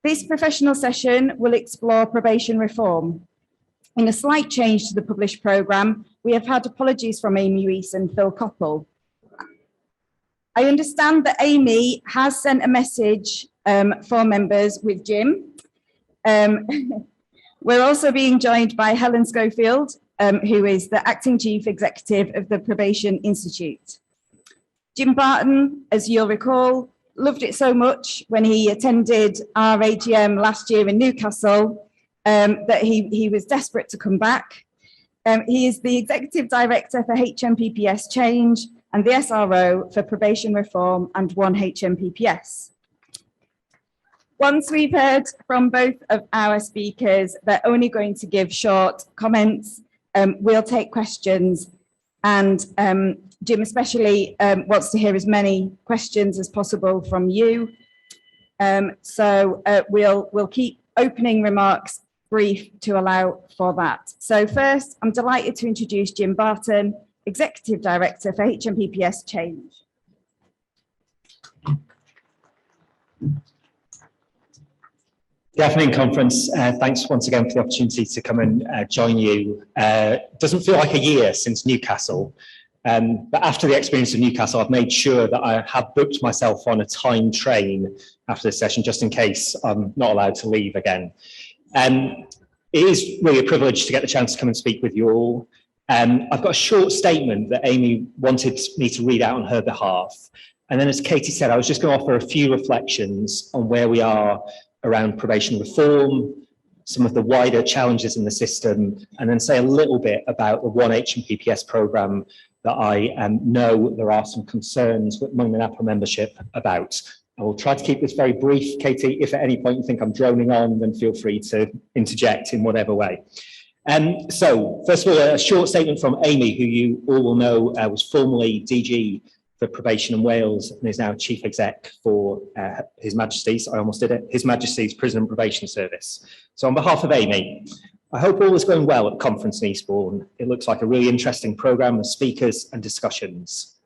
This professional session will explore probation reform. In a slight change to the published programme, we have had apologies from Amy Rees and Phil Coppell. I understand that Amy has sent a message for members with Jim. We're also being joined by Helen Schofield, who is the Acting Chief Executive of the Probation Institute. Jim Barton, as you'll recall, loved it so much when he attended our AGM last year in Newcastle that he was desperate to come back. He is the Executive Director for HMPPS Change and the SRO for Probation Reform and OneHMMPS. Once we've heard from both of our speakers, they're only going to give short comments. We'll take questions, and Jim especially wants to hear as many questions as possible from you. So we'll keep opening remarks brief to allow for that. So first, I'm delighted to introduce Jim Barton, Executive Director for HMPPS Change. Good afternoon, conference. Thanks once again for the opportunity to come and join you. Doesn't feel like a year since Newcastle, but after the experience of Newcastle, I've made sure that I have booked myself on a time train after this session, just in case I'm not allowed to leave again. It is really a privilege to get the chance to come and speak with you all. I've got a short statement that Amy wanted me to read out on her behalf. And then, as Katie said, I was just going to offer a few reflections on where we are around probation reform, some of the wider challenges in the system, and then say a little bit about the OneHMMPS programme that I know there are some concerns among the Napo membership about. I will try to keep this very brief. Katie, if at any point you think I'm droning on, then feel free to interject in whatever way. So, first of all, a short statement from Amy, who you all will know was formerly DG for Probation in Wales and is now Chief Exec for His Majesty's, I almost did it, His Majesty's Prison and Probation Service. So on behalf of Amy, I hope all is going well at the conference in Eastbourne. It looks like a really interesting programme of speakers and discussions.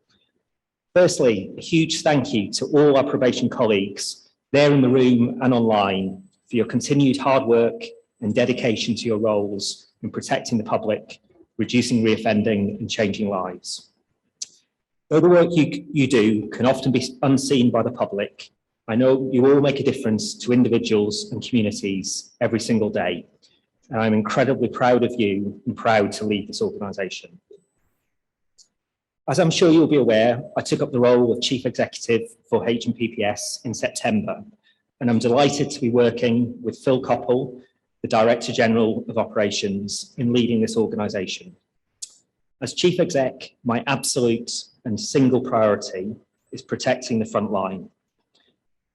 Firstly, a huge thank you to all our probation colleagues there in the room and online for your continued hard work and dedication to your roles in protecting the public, reducing reoffending and changing lives. Though the work you do can often be unseen by the public, I know you all make a difference to individuals and communities every single day. And I'm incredibly proud of you and proud to lead this organisation. As I'm sure you'll be aware, I took up the role of Chief Executive for HMPPS in September, and I'm delighted to be working with Phil Coppell, the Director General of Operations, in leading this organisation. As Chief Exec, my absolute and single priority is protecting the front line,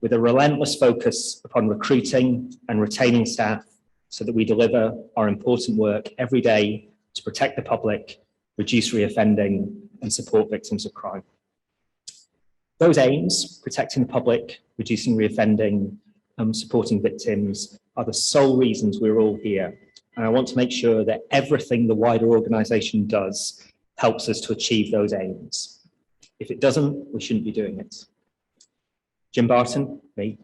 with a relentless focus upon recruiting and retaining staff so that we deliver our important work every day to protect the public, reduce reoffending, and support victims of crime. Those aims, protecting the public, reducing reoffending, and supporting victims, are the sole reasons we're all here. And I want to make sure that everything the wider organisation does helps us to achieve those aims. If it doesn't, we shouldn't be doing it. Jim Barton, me,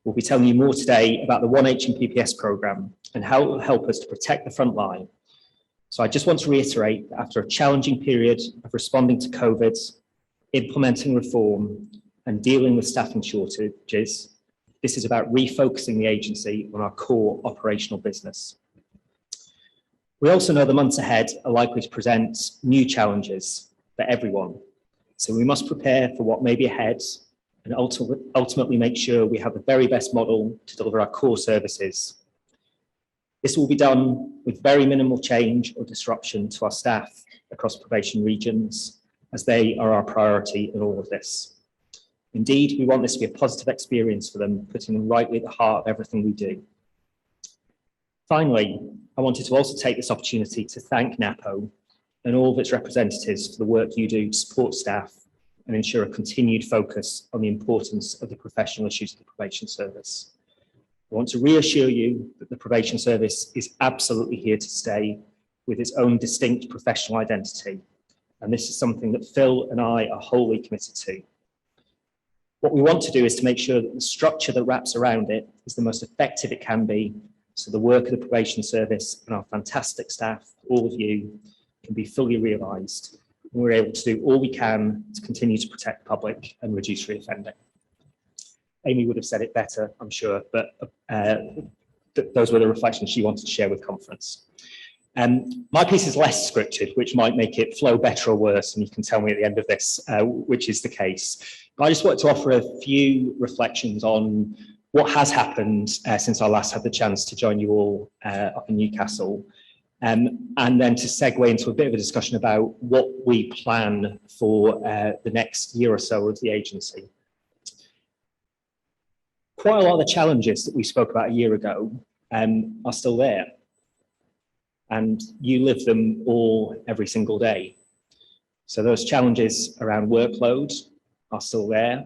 will be telling you more today about the OneHMMPS programme and how it will help us to protect the front line. So I just want to reiterate that after a challenging period of responding to COVID, implementing reform, and dealing with staffing shortages, this is about refocusing the agency on our core operational business. We also know the months ahead are likely to present new challenges for everyone. So we must prepare for what may be ahead and ultimately make sure we have the very best model to deliver our core services. This will be done with very minimal change or disruption to our staff across probation regions, as they are our priority in all of this. Indeed, we want this to be a positive experience for them, putting them rightly at the heart of everything we do. Finally, I wanted to also take this opportunity to thank Napo and all of its representatives for the work you do to support staff and ensure a continued focus on the importance of the professional issues of the probation service. I want to reassure you that the probation service is absolutely here to stay with its own distinct professional identity. And this is something that Phil and I are wholly committed to. What we want to do is to make sure that the structure that wraps around it is the most effective it can be, so the work of the probation service and our fantastic staff, all of you, can be fully realised. And we're able to do all we can to continue to protect the public and reduce reoffending. Amy would have said it better, I'm sure, but those were the reflections she wanted to share with conference. My piece is less scripted, which might make it flow better or worse, and you can tell me at the end of this which is the case. But I just wanted to offer a few reflections on what has happened since I last had the chance to join you all up in Newcastle, and then to segue into a bit of a discussion about what we plan for the next year or so of the agency. Quite a lot of the challenges that we spoke about a year ago are still there, and you live them all every single day. So those challenges around workload are still there.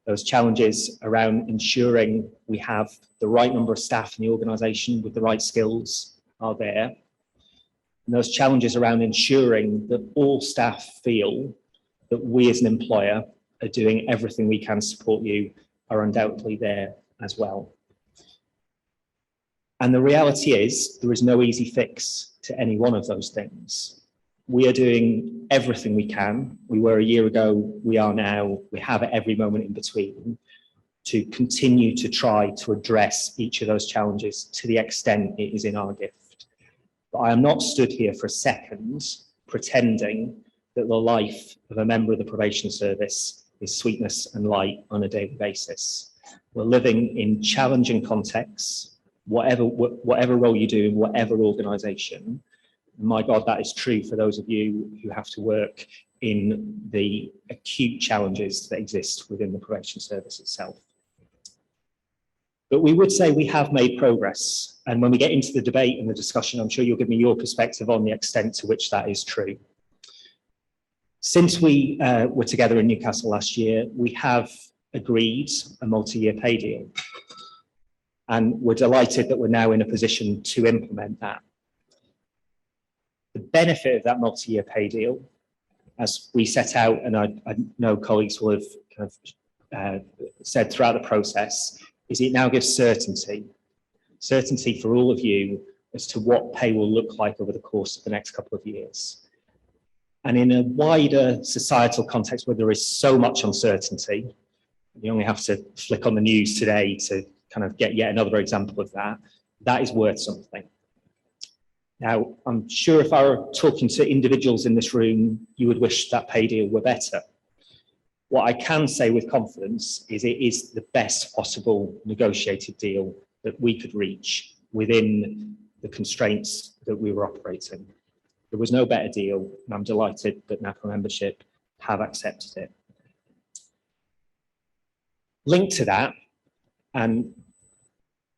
Those challenges around ensuring we have the right number of staff in the organisation with the right skills are there. And those challenges around ensuring that all staff feel that we as an employer are doing everything we can to support you are undoubtedly there as well. And the reality is there is no easy fix to any one of those things. We are doing everything we can. We were a year ago, we are now, we have at every moment in between to continue to try to address each of those challenges to the extent it is in our gift. But I am not stood here for a second pretending that the life of a member of the probation service is sweetness and light on a daily basis. We're living in challenging contexts, whatever role you do in whatever organisation. My God, that is true for those of you who have to work in the acute challenges that exist within the probation service itself. But we would say we have made progress. And when we get into the debate and the discussion, I'm sure you'll give me your perspective on the extent to which that is true. Since we were together in Newcastle last year, we have agreed a multi-year pay deal. And we're delighted that we're now in a position to implement that. The benefit of that multi-year pay deal, as we set out, and I know colleagues will have kind of said throughout the process, is it now gives certainty for all of you as to what pay will look like over the course of the next couple of years. And in a wider societal context where there is so much uncertainty, you only have to flick on the news today to kind of get yet another example of that, that is worth something. Now, I'm sure if I were talking to individuals in this room, you would wish that pay deal were better. What I can say with confidence is it is the best possible negotiated deal that we could reach within the constraints that we were operating. There was no better deal, and I'm delighted that Napo membership have accepted it. Linked to that, and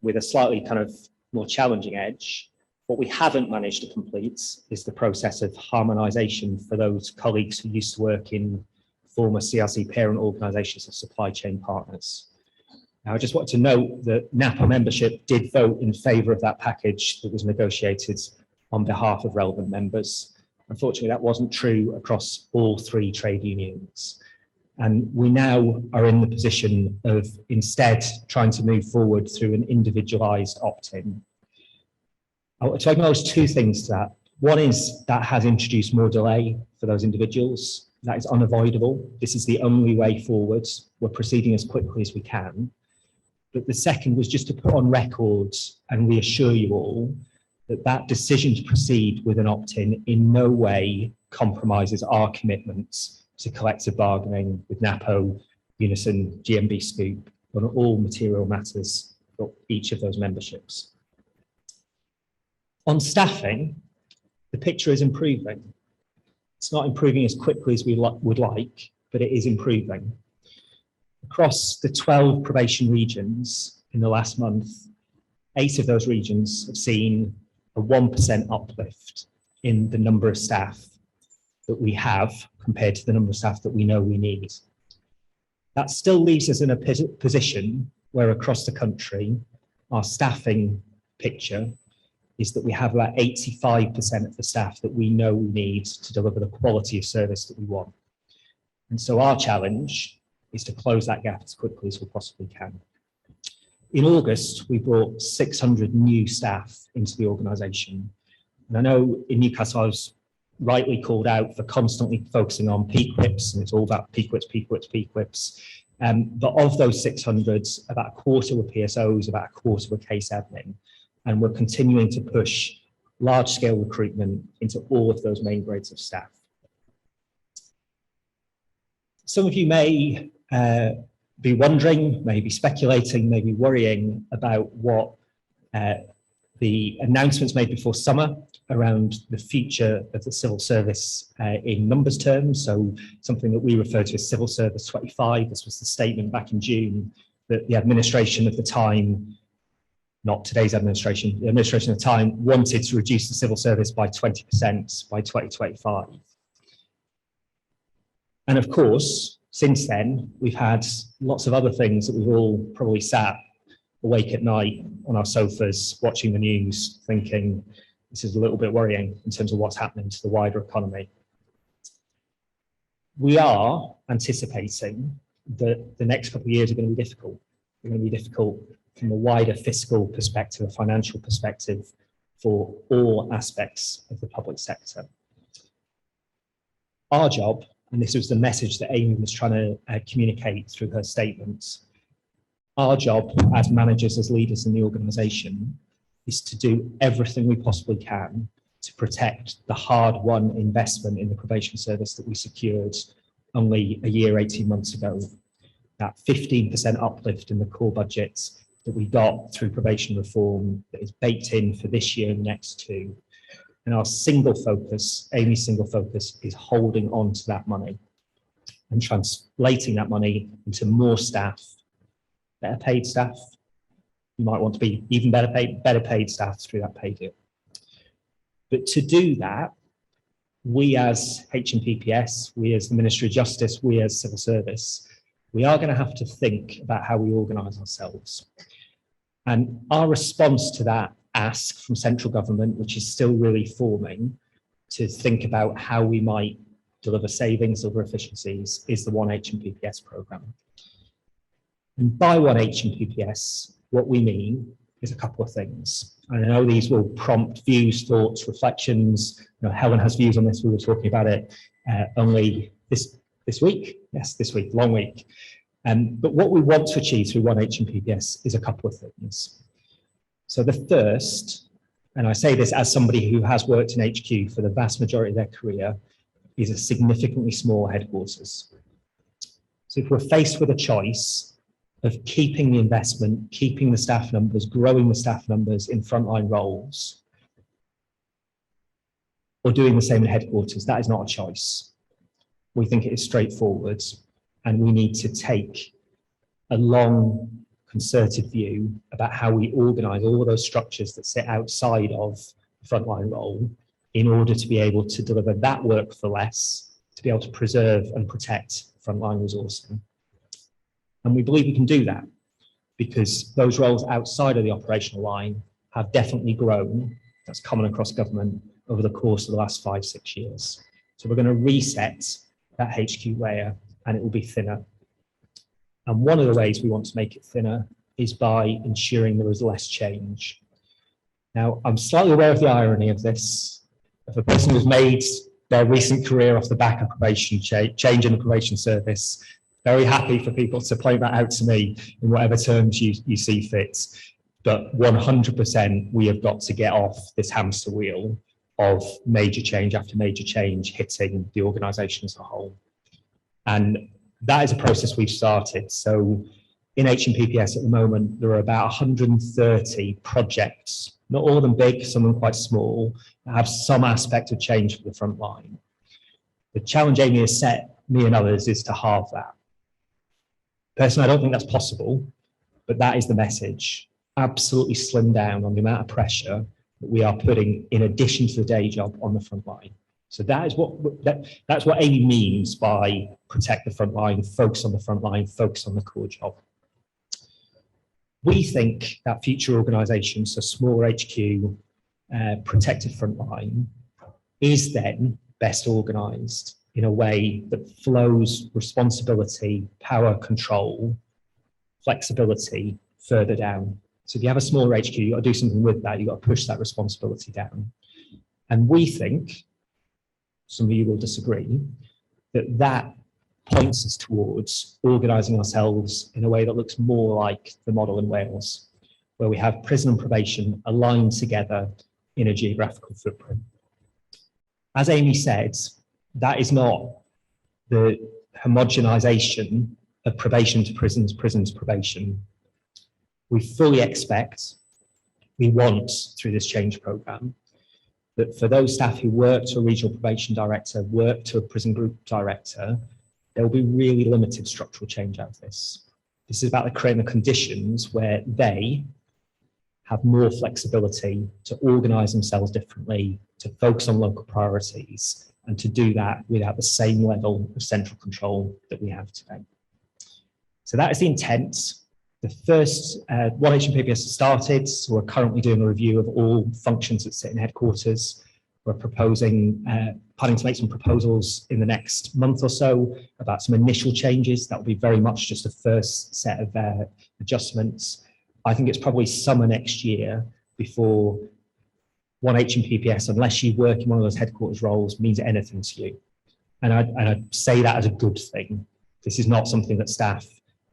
with a slightly kind of more challenging edge, what we haven't managed to complete is the process of harmonisation for those colleagues who used to work in former CRC parent organisations of supply chain partners. Now, I just want to note that Napo membership did vote in favour of that package that was negotiated on behalf of relevant members. Unfortunately, that wasn't true across all three trade unions. And we now are in the position of instead trying to move forward through an individualised opt-in. I want to acknowledge two things to that. One is that has introduced more delay for those individuals. That is unavoidable. This is the only way forward. We're proceeding as quickly as we can. But the second was just to put on record and reassure you all that that decision to proceed with an opt-in in no way compromises our commitments to collective bargaining with Napo, Unison, GMB Scoop on all material matters for each of those memberships. On staffing, the picture is improving. It's not improving as quickly as we would like, but it is improving. Across the 12 probation regions in the last month, 8 of those regions have seen a 1% uplift in the number of staff that we have compared to the number of staff that we know we need. That still leaves us in a position where across the country, our staffing picture is that we have about 85% of the staff that we know we need to deliver the quality of service that we want. And so our challenge is to close that gap as quickly as we possibly can. In August, we brought 600 new staff into the organisation. And I know in Newcastle, I was rightly called out for constantly focusing on PQIPs, and it's all about PQIPs. But of those 600, about a quarter were PSOs, about a quarter were case admin. And we're continuing to push large-scale recruitment into all of those main grades of staff. Some of you may be wondering, maybe speculating, maybe worrying about what the announcements made before summer around the future of the civil service in numbers terms. So something that we refer to as Civil Service 25. This was the statement back in June that the administration of the time, not today's administration, the administration of the time wanted to reduce the civil service by 20% by 2025. And of course, since then, we've had lots of other things that we've all probably sat awake at night on our sofas, watching the news, thinking this is a little bit worrying in terms of what's happening to the wider economy. We are anticipating that the next couple of years are going to be difficult. They're going to be difficult from a wider fiscal perspective, a financial perspective for all aspects of the public sector. Our job, and this was the message that Amy was trying to communicate through her statements, our job as managers, as leaders in the organisation, is to do everything we possibly can to protect the hard-won investment in the probation service that we secured only a year, 18 months ago. That 15% uplift in the core budget that we got through probation reform that is baked in for this year and next too. And our single focus, Amy's single focus, is holding on to that money and translating that money into more staff, better paid staff. You might want to be even better paid staff through that pay deal. But to do that, we as HMPPS, we as the Ministry of Justice, we as civil service, we are going to have to think about how we organise ourselves. And our response to that ask from central government, which is still really forming, to think about how we might deliver savings, deliver efficiencies, is the OneHMMPS programme. And by OneHMMPS, what we mean is a couple of things. And I know these will prompt views, thoughts, reflections. You know, Helen has views on this. We were talking about it only this week. Yes, this week, long week. But what we want to achieve through OneHMMPS is a couple of things. So the first, and I say this as somebody who has worked in HQ for the vast majority of their career, is a significantly small headquarters. So if we're faced with a choice of keeping the investment, keeping the staff numbers, growing the staff numbers in frontline roles, or doing the same in headquarters, that is not a choice. We think it is straightforward, and we need to take a long, concerted view about how we organise all of those structures that sit outside of the frontline role in order to be able to deliver that work for less, to be able to preserve and protect frontline resourcing. And we believe we can do that because those roles outside of the operational line have definitely grown. That's common across government over the course of the last 5-6 years. So we're going to reset that HQ layer and it will be thinner. And one of the ways we want to make it thinner is by ensuring there is less change. Now, I'm slightly aware of the irony of this. If a person who's made their recent career off the back of probation change in the probation service, very happy for people to point that out to me in whatever terms you see fit. But 100%, we have got to get off this hamster wheel of major change after major change hitting the organisation as a whole. And that is a process we've started. So in HMPPS at the moment, there are about 130 projects, not all of them big, some of them quite small, that have some aspect of change for the front line. The challenge Amy has set me and others is to halve that. Personally, I don't think that's possible, but that is the message. Absolutely slim down on the amount of pressure that we are putting in addition to the day job on the front line. So that's what Amy means by protect the front line, focus on the front line, focus on the core job. We think that future organisation, so smaller HQ, protected front line, is then best organised in a way that flows responsibility, power, control, flexibility further down. So if you have a smaller HQ, you've got to do something with that. You've got to push that responsibility down. And we think, some of you will disagree, that that points us towards organising ourselves in a way that looks more like the model in Wales, where we have prison and probation aligned together in a geographical footprint. As Amy said, that is not the homogenisation of probation to prisons, prisons to probation. We fully expect, we want through this change programme, that for those staff who work to a regional probation director, work to a prison group director, there will be really limited structural change out of this. This is about creating the conditions where they have more flexibility to organise themselves differently, to focus on local priorities, and to do that without the same level of central control that we have today. So that is the intent. The first OneHMMPPS has started, so we're currently doing a review of all functions that sit in headquarters. We're planning to make some proposals in the next month or so about some initial changes. That will be very much just a first set of adjustments. I think it's probably summer next year before OneHMMPPS, unless you work in one of those headquarters roles, means anything to you. And I say that as a good thing. This is not something that staff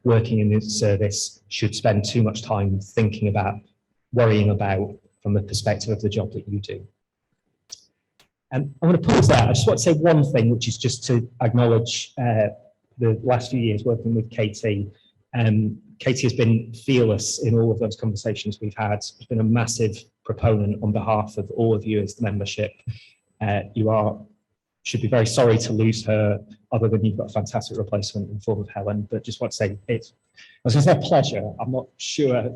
working in this service should spend too much time thinking about, worrying about from the perspective of the job that you do. I'm going to pause there. I just want to say one thing, which is just to acknowledge the last few years working with Katie. Katie has been fearless in all of those conversations we've had. She's been a massive proponent on behalf of all of you as the membership. Should be very sorry to lose her, other than you've got a fantastic replacement in the form of Helen, but just want to say I was going to say a pleasure. I'm not sure,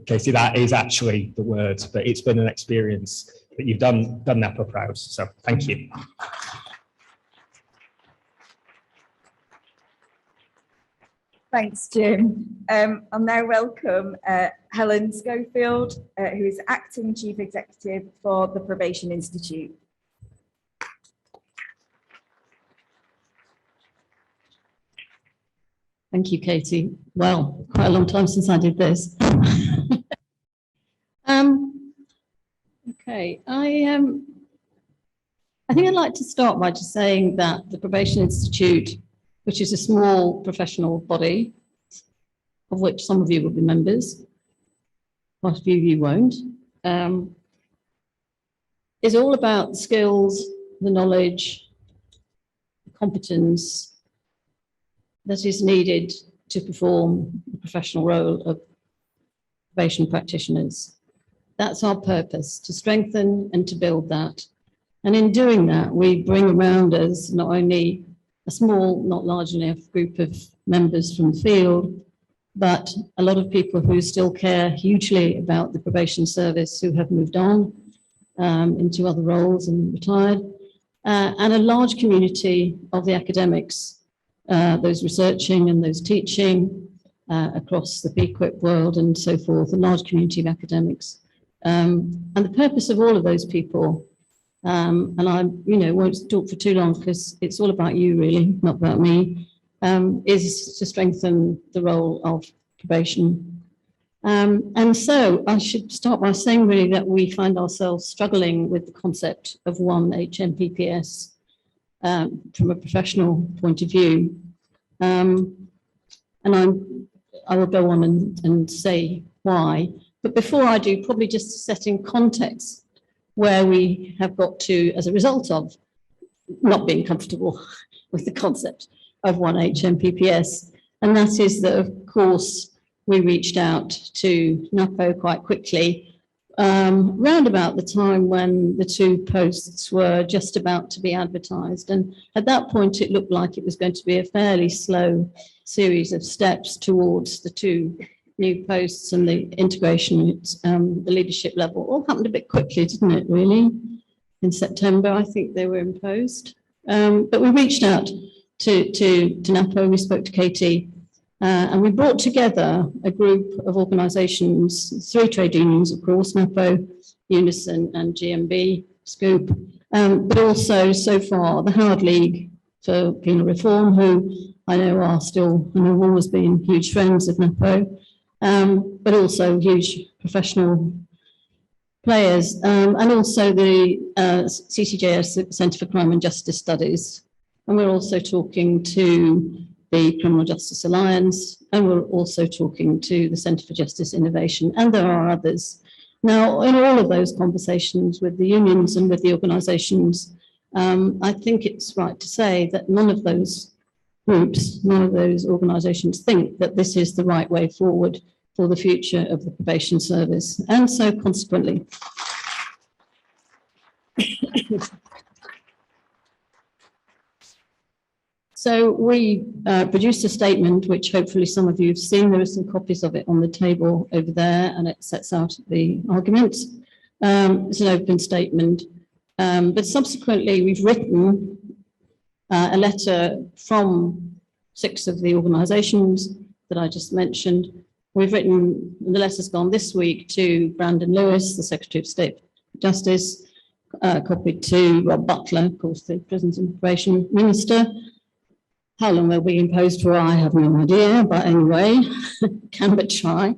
Katie, that is actually the word, but it's been an experience that you've done Napo proud. So thank you. Thanks, Jim. I'll now welcome Helen Schofield, who is Acting Chief Executive for the Probation Institute. Thank you, Katie. Well, quite a long time since I did this. Okay, I think I'd like to start by just saying that the Probation Institute, which is a small professional body, of which some of you will be members, quite a few of you won't, is all about the skills, the knowledge, the competence that is needed to perform the professional role of probation practitioners. That's our purpose, to strengthen and to build that. And in doing that, we bring around us not only a small, not large enough group of members from the field, but a lot of people who still care hugely about the probation service, who have moved on into other roles and retired, and a large community of the academics, those researching and those teaching across the BQIP world and so forth, a large community of academics. And the purpose of all of those people, and I won't talk for too long because it's all about you really, not about me, is to strengthen the role of probation. And so I should start by saying really that we find ourselves struggling with the concept of OneHMMPPS from a professional point of view. And I will go on and say why. But before I do, probably just to set in context where we have got to as a result of not being comfortable with the concept of OneHMMPPS. And that is that, of course, we reached out to Napo quite quickly, round about the time when the two posts were just about to be advertised. And at that point, it looked like it was going to be a fairly slow series of steps towards the two new posts and the integration at the leadership level. All happened a bit quickly, didn't it, really? In September, I think they were imposed. But we reached out to Napo, we spoke to Katie, and we brought together a group of organisations, 3 trade unions, of course, Napo, Unison and GMB, Scoop, but also so far the Howard League, for Penal Reform, who I know are still, and have always been huge friends of Napo, but also huge professional players, and also the CCJS Centre for Crime and Justice Studies. And we're also talking to the Criminal Justice Alliance, and we're also talking to the Centre for Justice Innovation, and there are others. Now, in all of those conversations with the unions and with the organisations, I think it's right to say that none of those groups, none of those organisations think that this is the right way forward for the future of the probation service. And so consequently, so we produced a statement, which hopefully some of you have seen. There are some copies of it on the table over there, and it sets out the arguments. It's an open statement. But subsequently, we've written a letter from 6 of the organisations that I just mentioned. We've written, the letter's gone this week to Brandon Lewis, the Secretary of State for Justice, copied to Rob Butler, of course, the Prisons and Probation Minister. How long they'll be imposed for, I have no idea, but anyway, can but try.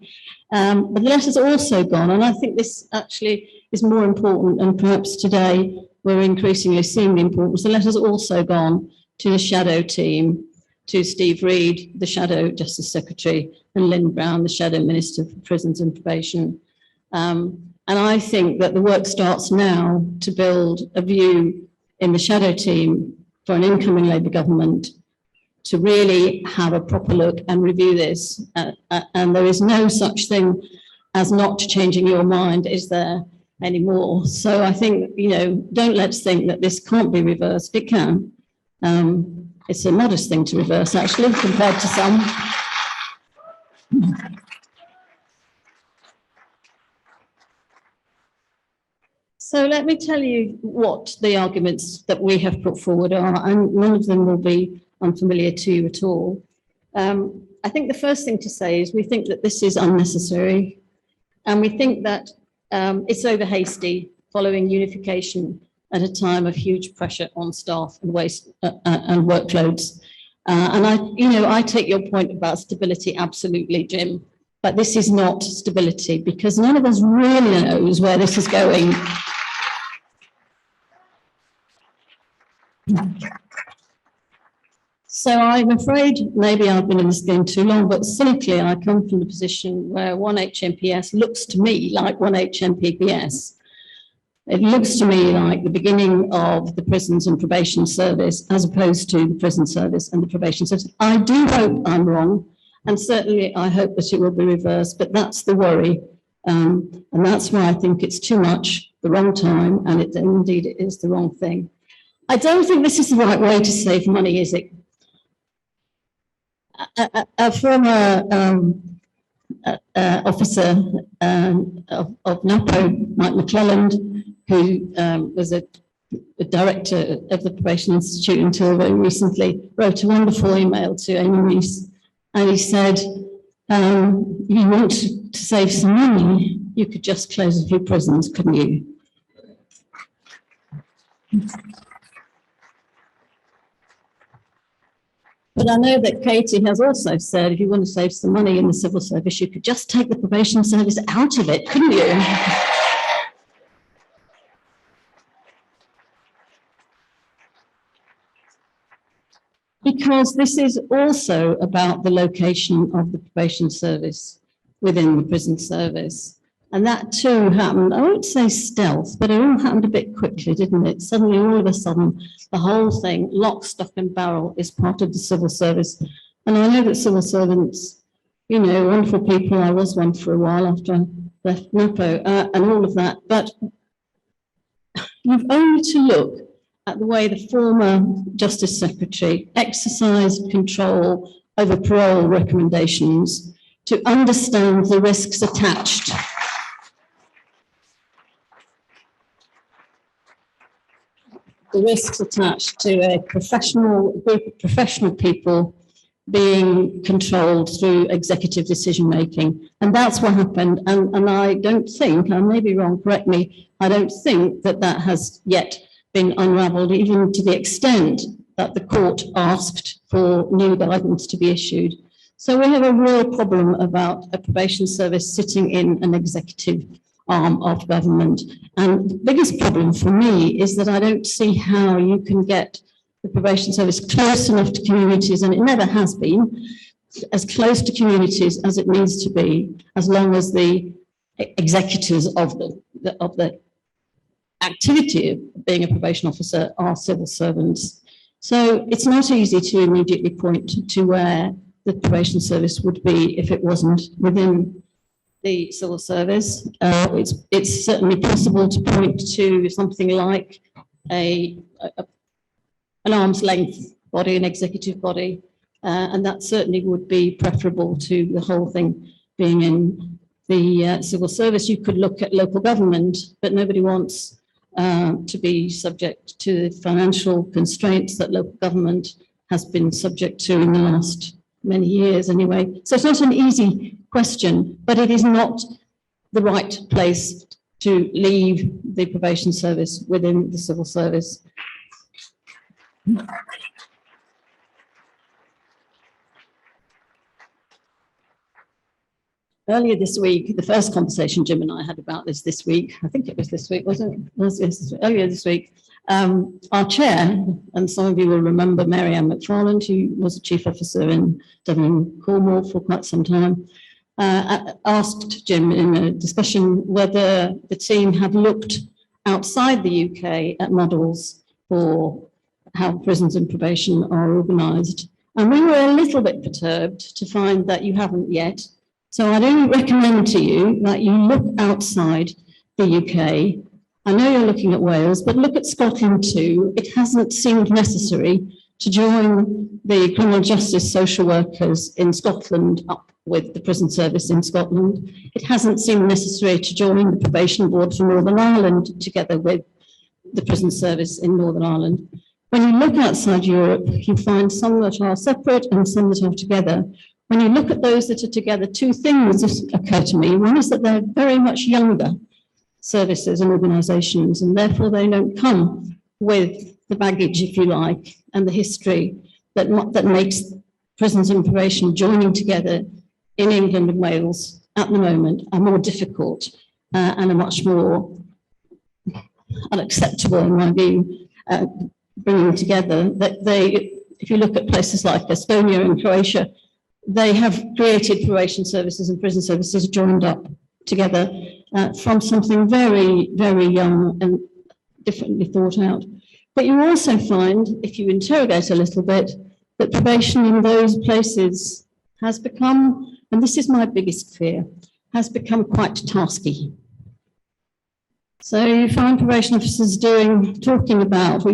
But the letter's also gone, and I think this actually is more important, and perhaps today we're increasingly seeing the importance. The letter's also gone to the shadow team, to Steve Reed, the Shadow Justice Secretary, and Lynn Brown, the Shadow Minister for Prisons and Probation. And I think that the work starts now to build a view in the shadow team for an incoming Labour government to really have a proper look and review this. And there is no such thing as not changing your mind, is there, anymore? So I think, you know, don't let's think that this can't be reversed. It can. It's a modest thing to reverse, actually, compared to some. So let me tell you what the arguments that we have put forward are, and none of them will be unfamiliar to you at all. I think the first thing to say is we think that this is unnecessary, and we think that it's over hasty following unification at a time of huge pressure on staff and waste and workloads. And I take your point about stability, absolutely, Jim, but this is not stability because none of us really knows where this is going. So I'm afraid maybe I've been in this game too long, but cynically I come from the position where OneHMMPS looks to me like OneHMMPPS. It looks to me like the beginning of the prisons and probation service as opposed to the prison service and the probation service. I do hope I'm wrong, and certainly I hope that it will be reversed, but that's the worry. And that's why I think it's too much, the wrong time, and indeed it is the wrong thing. I don't think this is the right way to save money, is it? A former officer of Napo, Mike McClelland, who was a director of the Probation Institute until very recently, wrote a wonderful email to Amy Rees, and he said, you want to save some money, you could just close a few prisons, couldn't you? But I know that Katie has also said, if you want to save some money in the civil service, you could just take the probation service out of it, couldn't you? Because this is also about the location of the probation service within the prison service. And that too happened, I won't say stealth, but it all happened a bit quickly, didn't it? Suddenly, all of a sudden, the whole thing, lock, stock and barrel, is part of the civil service. And I know that civil servants, you know, wonderful people, I was one for a while after I left Napo, and all of that, but you've only to look at the way the former Justice Secretary exercised control over parole recommendations to understand the risks attached. The risks attached to a professional group of professional people being controlled through executive decision making. And that's what happened. And I don't think, I may be wrong, correct me, I don't think that that has yet been unravelled, even to the extent that the court asked for new guidance to be issued. So we have a real problem about a probation service sitting in an executive arm of government. And the biggest problem for me is that I don't see how you can get the probation service close enough to communities, and it never has been, as close to communities as it needs to be, as long as the executors of the activity of being a probation officer are civil servants. So it's not easy to immediately point to where the probation service would be if it wasn't within the civil service. It's certainly possible to point to something like an arm's length body, an executive body, and that certainly would be preferable to the whole thing being in the civil service. You could look at local government, but nobody wants to be subject to the financial constraints that local government has been subject to in the last many years anyway. So it's not an easy question, but it is not the right place to leave the probation service within the civil service. Earlier this week, the first conversation Jim and I had about this week, I think it was this week, wasn't it? Earlier this week, our chair, and some of you will remember Mary Ann McFarland, who was a chief officer in Devon, Cornwall for quite some time, asked Jim in a discussion whether the team had looked outside the UK at models for how prisons and probation are organised. And we were a little bit perturbed to find that you haven't yet. So I'd only recommend to you that you look outside the UK. I know you're looking at Wales, but look at Scotland too. It hasn't seemed necessary to join the criminal justice social workers in Scotland up with the prison service in Scotland. It hasn't seemed necessary to join the probation board for Northern Ireland together with the prison service in Northern Ireland. When you look outside Europe, you find some that are separate and some that are together. When you look at those that are together, two things occur to me. One is that they're very much younger services and organisations, and therefore they don't come with the baggage, if you like, and the history that makes prisons and probation joining together in England and Wales at the moment are more difficult and are much more unacceptable, in my view, bringing together. That they, if you look at places like Estonia and Croatia, they have created probation services and prison services joined up together from something very, very young and differently thought out. But you also find, if you interrogate a little bit, that probation in those places has become, and this is my biggest fear, has become quite tasky. So you find probation officers talking about the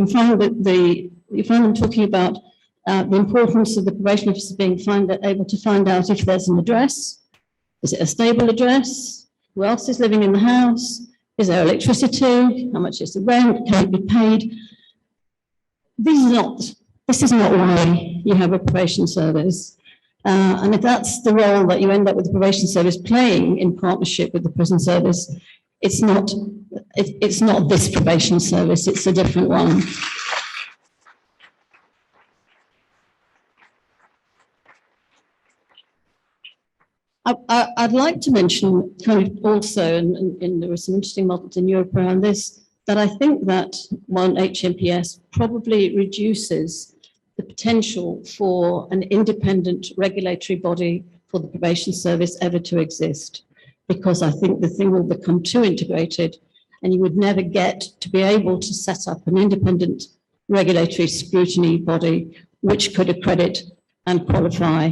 importance of the probation officer being able to find out if there's an address. Is it a stable address? Who else is living in the house? Is there electricity? How much is the rent? Can it be paid? This is not why you have a probation service. And if that's the role that you end up with the probation service playing in partnership with the prison service, it's not this probation service, it's a different one. I'd like to mention kind of also, and there are some interesting models in Europe around this, that I think that OneHMMPS probably reduces the potential for an independent regulatory body for the probation service ever to exist, because I think the thing will become too integrated and you would never get to be able to set up an independent regulatory scrutiny body which could accredit and qualify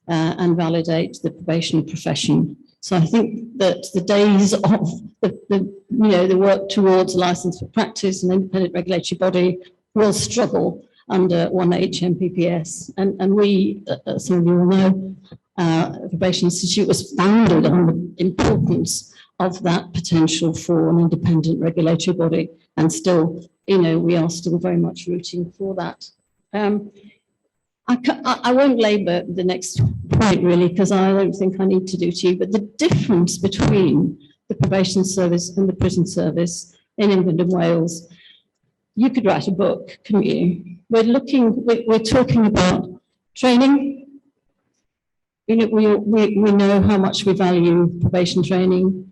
and validate the probation profession. So I think that the days of the work towards license for practice and independent regulatory body will struggle under OneHMMPS. And we, some of you will know, the Probation Institute was founded on the importance of that potential for an independent regulatory body, and still, we are still very much rooting for that. I won't labour the next point really, because I don't think I need to do to you, but the difference between the probation service and the prison service in England and Wales, you could write a book, couldn't you? we're talking about training. You know, we know how much we value probation training.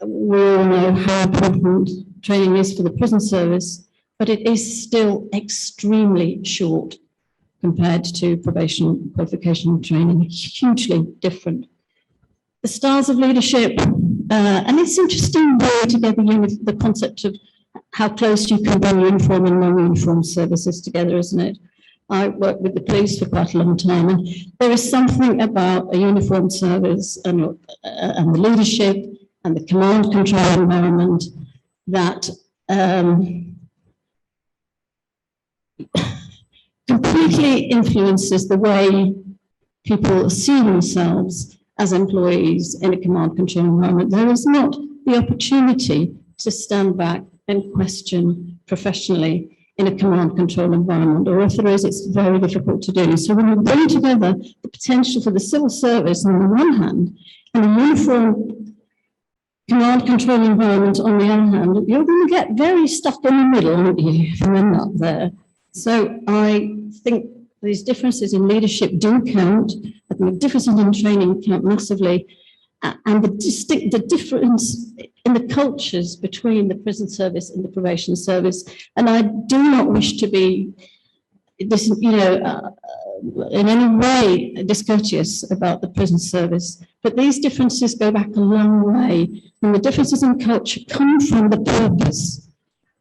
We all know how important training is for the prison service, but it is still extremely short compared to probation qualification training, hugely different. The styles of leadership, and it's interesting way together the concept of how close you can bring uniform and non-uniform services together, isn't it? I worked with the police for quite a long time, and there is something about a uniformed service and the leadership and the command control environment that completely influences the way people see themselves as employees in a command control environment. There is not the opportunity to stand back and question professionally in a command control environment, or if there is, it's very difficult to do. So when we bring together the potential for the civil service on the one hand, and a uniform command control environment on the other hand, you're going to get very stuck in the middle, aren't you, if you end up there. So I think these differences in leadership do count. I think the differences in training count massively, and the difference in the cultures between the prison service and the probation service. And I do not wish to be this, in any way discourteous about the prison service, but these differences go back a long way, and the differences in culture come from the purpose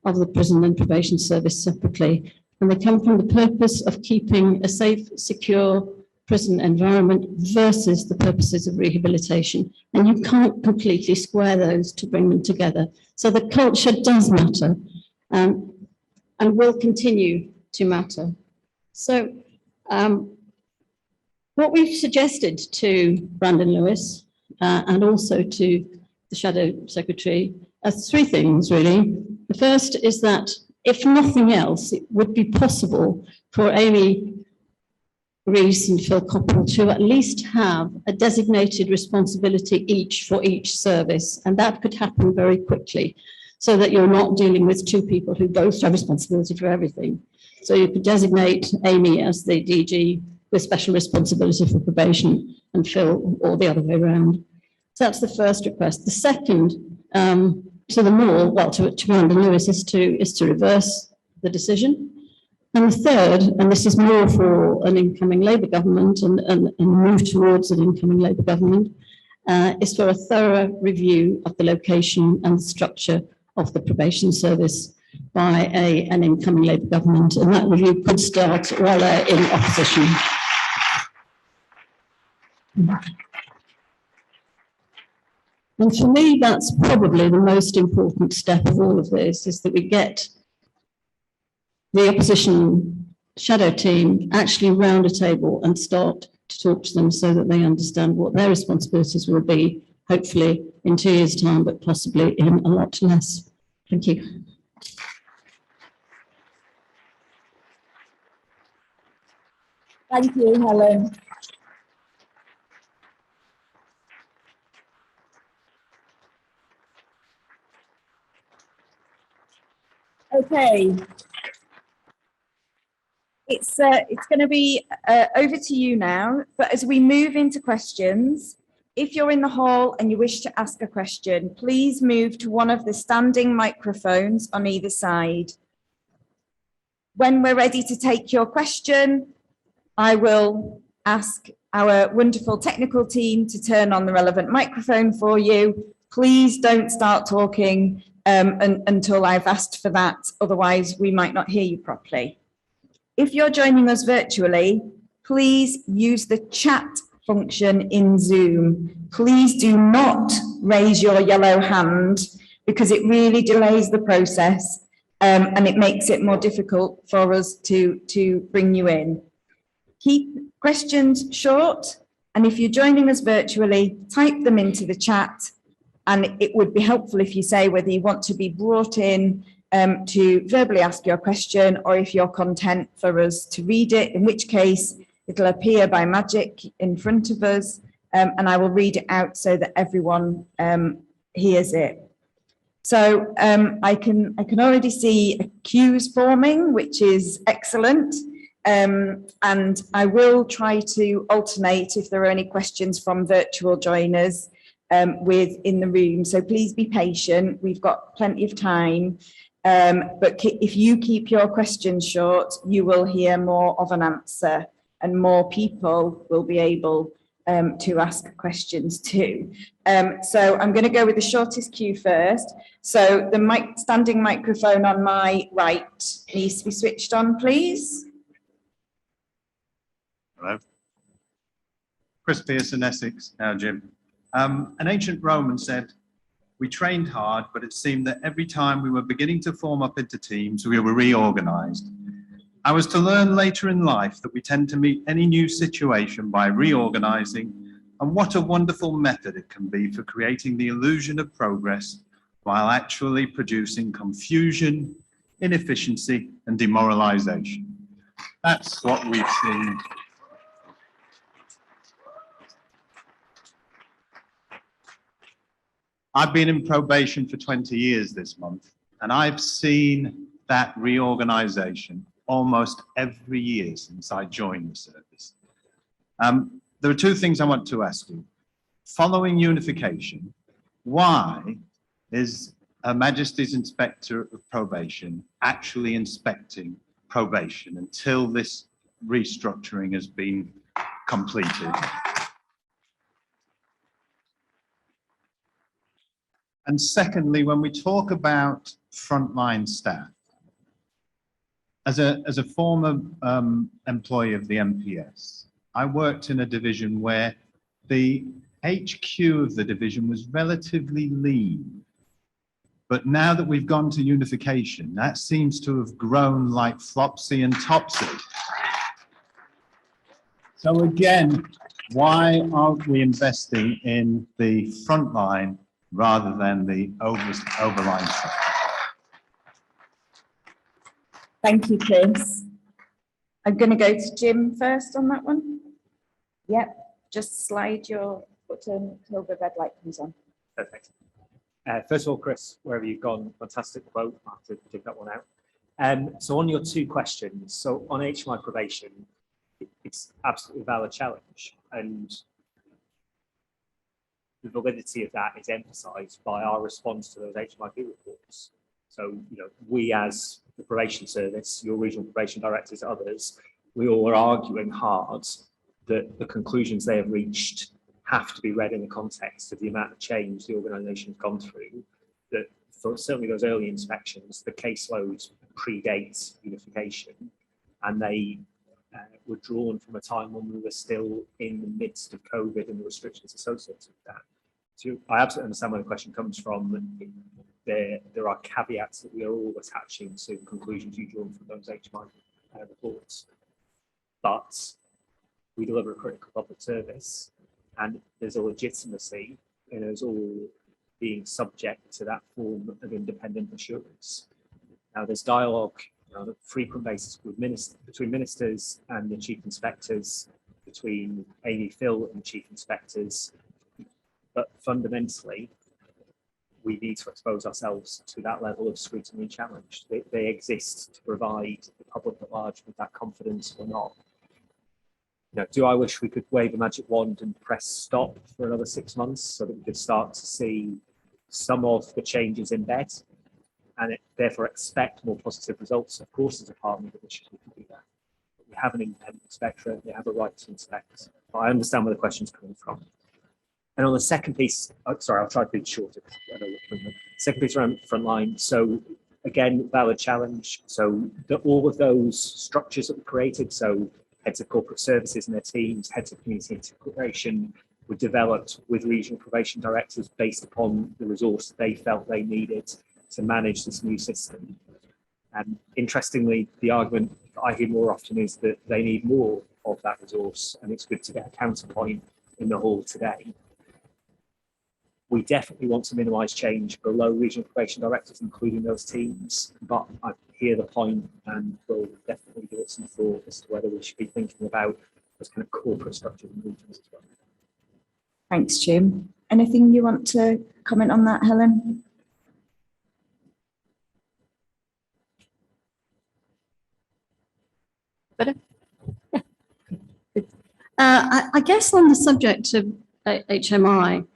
of the prison and probation service separately, and they come from the purpose of keeping a safe, secure prison environment versus the purposes of rehabilitation. And you can't completely square those to bring them together. So the culture does matter, and will continue to matter. So what we've suggested to Brandon Lewis and also to the Shadow Secretary are three things, really. The first is that, if nothing else, it would be possible for Amy Rees and Phil Coppell to at least have a designated responsibility each for each service, and that could happen very quickly, so that you're not dealing with two people who both have responsibility for everything. So you could designate Amy as the DG with special responsibility for probation and Phil, or the other way around. So that's the first request. The second, to Brandon Lewis, is to reverse the decision. And the third, and this is more for an incoming Labour government and move towards an incoming Labour government, is for a thorough review of the location and the structure of the probation service by an incoming Labour government. And that review could start while they're in opposition. And for me, that's probably the most important step of all of this, is that we get the opposition shadow team actually round a table and start to talk to them so that they understand what their responsibilities will be, hopefully in 2 years' time, but possibly in a lot less. Thank you. Thank you, Helen. Okay. It's going to be over to you now, but as we move into questions, if you're in the hall and you wish to ask a question, please move to one of the standing microphones on either side. When we're ready to take your question, I will ask our wonderful technical team to turn on the relevant microphone for you. Please don't start talking until I've asked for that, otherwise we might not hear you properly. If you're joining us virtually, please use the chat function in Zoom. Please do not raise your yellow hand, because it really delays the process and it makes it more difficult for us to bring you in. Keep questions short, and if you're joining us virtually, type them into the chat, and it would be helpful if you say whether you want to be brought in to verbally ask your question, or if you're content for us to read it, in which case it'll appear by magic in front of us, and I will read it out so that everyone hears it. So I can already see queues forming, which is excellent. And I will try to alternate if there are any questions from virtual joiners with in the room. So please be patient. We've got plenty of time. But if you keep your questions short, you will hear more of an answer and more people will be able to ask questions too. So I'm going to go with the shortest queue first. So the standing microphone on my right needs to be switched on, please. Hello. Chris Pearson, Essex, now Jim. An ancient Roman said, "We trained hard, but it seemed that every time we were beginning to form up into teams, we were reorganized. I was to learn later in life that we tend to meet any new situation by reorganizing, and what a wonderful method it can be for creating the illusion of progress while actually producing confusion, inefficiency, and demoralization." That's what we've seen. I've been in probation for 20 years this month, and I've seen that reorganization almost every year since I joined the service. There are two things I want to ask you. Following unification, why is Her Majesty's Inspector of Probation actually inspecting probation until this restructuring has been completed? And secondly, when we talk about frontline staff, as a former employee of the MPS, I worked in a division where the HQ of the division was relatively lean. But now that we've gone to unification, that seems to have grown like Flopsy and Topsy. So again, why aren't we investing in the front line rather than the overline stuff? Thank you, Chris. I'm going to go to Jim first on that one. Yep, just slide your button until the red light comes on. Perfect. First of all, Chris, wherever you've gone, fantastic quote. I'll have to dig that one out. So on your two questions, so on HMI probation, it's absolutely a valid challenge. And the validity of that is emphasised by our response to those HMIP reports. So, we as the probation service, your regional probation directors, others, we all are arguing hard that the conclusions they have reached have to be read in the context of the amount of change the organisation has gone through, that for certainly those early inspections, the caseload predates unification, and they were drawn from a time when we were still in the midst of COVID and the restrictions associated with that. So I absolutely understand where the question comes from. There are caveats that we are all attaching to the conclusions you draw from those HMI reports. But we deliver a critical public service, and there's a legitimacy in us all being subject to that form of independent assurance. Now, there's dialogue on a frequent basis between ministers and the chief inspectors, between Amy Phil and the chief inspectors, but fundamentally, we need to expose ourselves to that level of scrutiny and challenge. They exist to provide the public at large with that confidence or not. Do I wish we could wave a magic wand and press stop for another 6 months so that we could start to see some of the changes in bed and therefore expect more positive results? Of course, as a partner, we can do that. We have an independent inspectorate, they have a right to inspect. But I understand where the question's coming from. And on the second piece, sorry, I'll try to be shorter. Second piece around frontline. So again, valid challenge. So all of those structures that we created, so heads of corporate services and their teams, heads of community integration, were developed with regional probation directors based upon the resource they felt they needed to manage this new system. And interestingly, the argument that I hear more often is that they need more of that resource, and it's good to get a counterpoint in the hall today. We definitely want to minimise change below regional probation directors, including those teams, but I hear the point and will definitely give it some thought as to whether we should be thinking about those kind of corporate structures and regions as well. Thanks, Jim. Anything you want to comment on that, Helen? Better? Yeah. Good. I guess on the subject of HMI,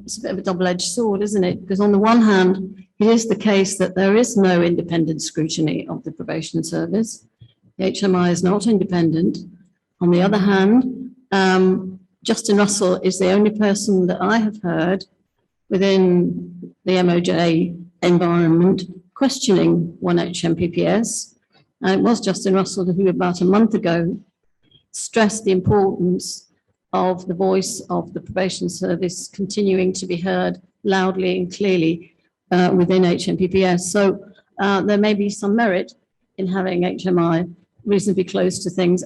it's a bit of a double-edged sword, isn't it? Because on the one hand, it is the case that there is no independent scrutiny of the probation service. The HMI is not independent. On the other hand, Justin Russell is the only person that I have heard within the MOJ environment questioning OneHMMPPS. And it was Justin Russell who about a month ago stressed the importance of the voice of the probation service continuing to be heard loudly and clearly within HMPPS. So there may be some merit in having HMI reasonably close to things.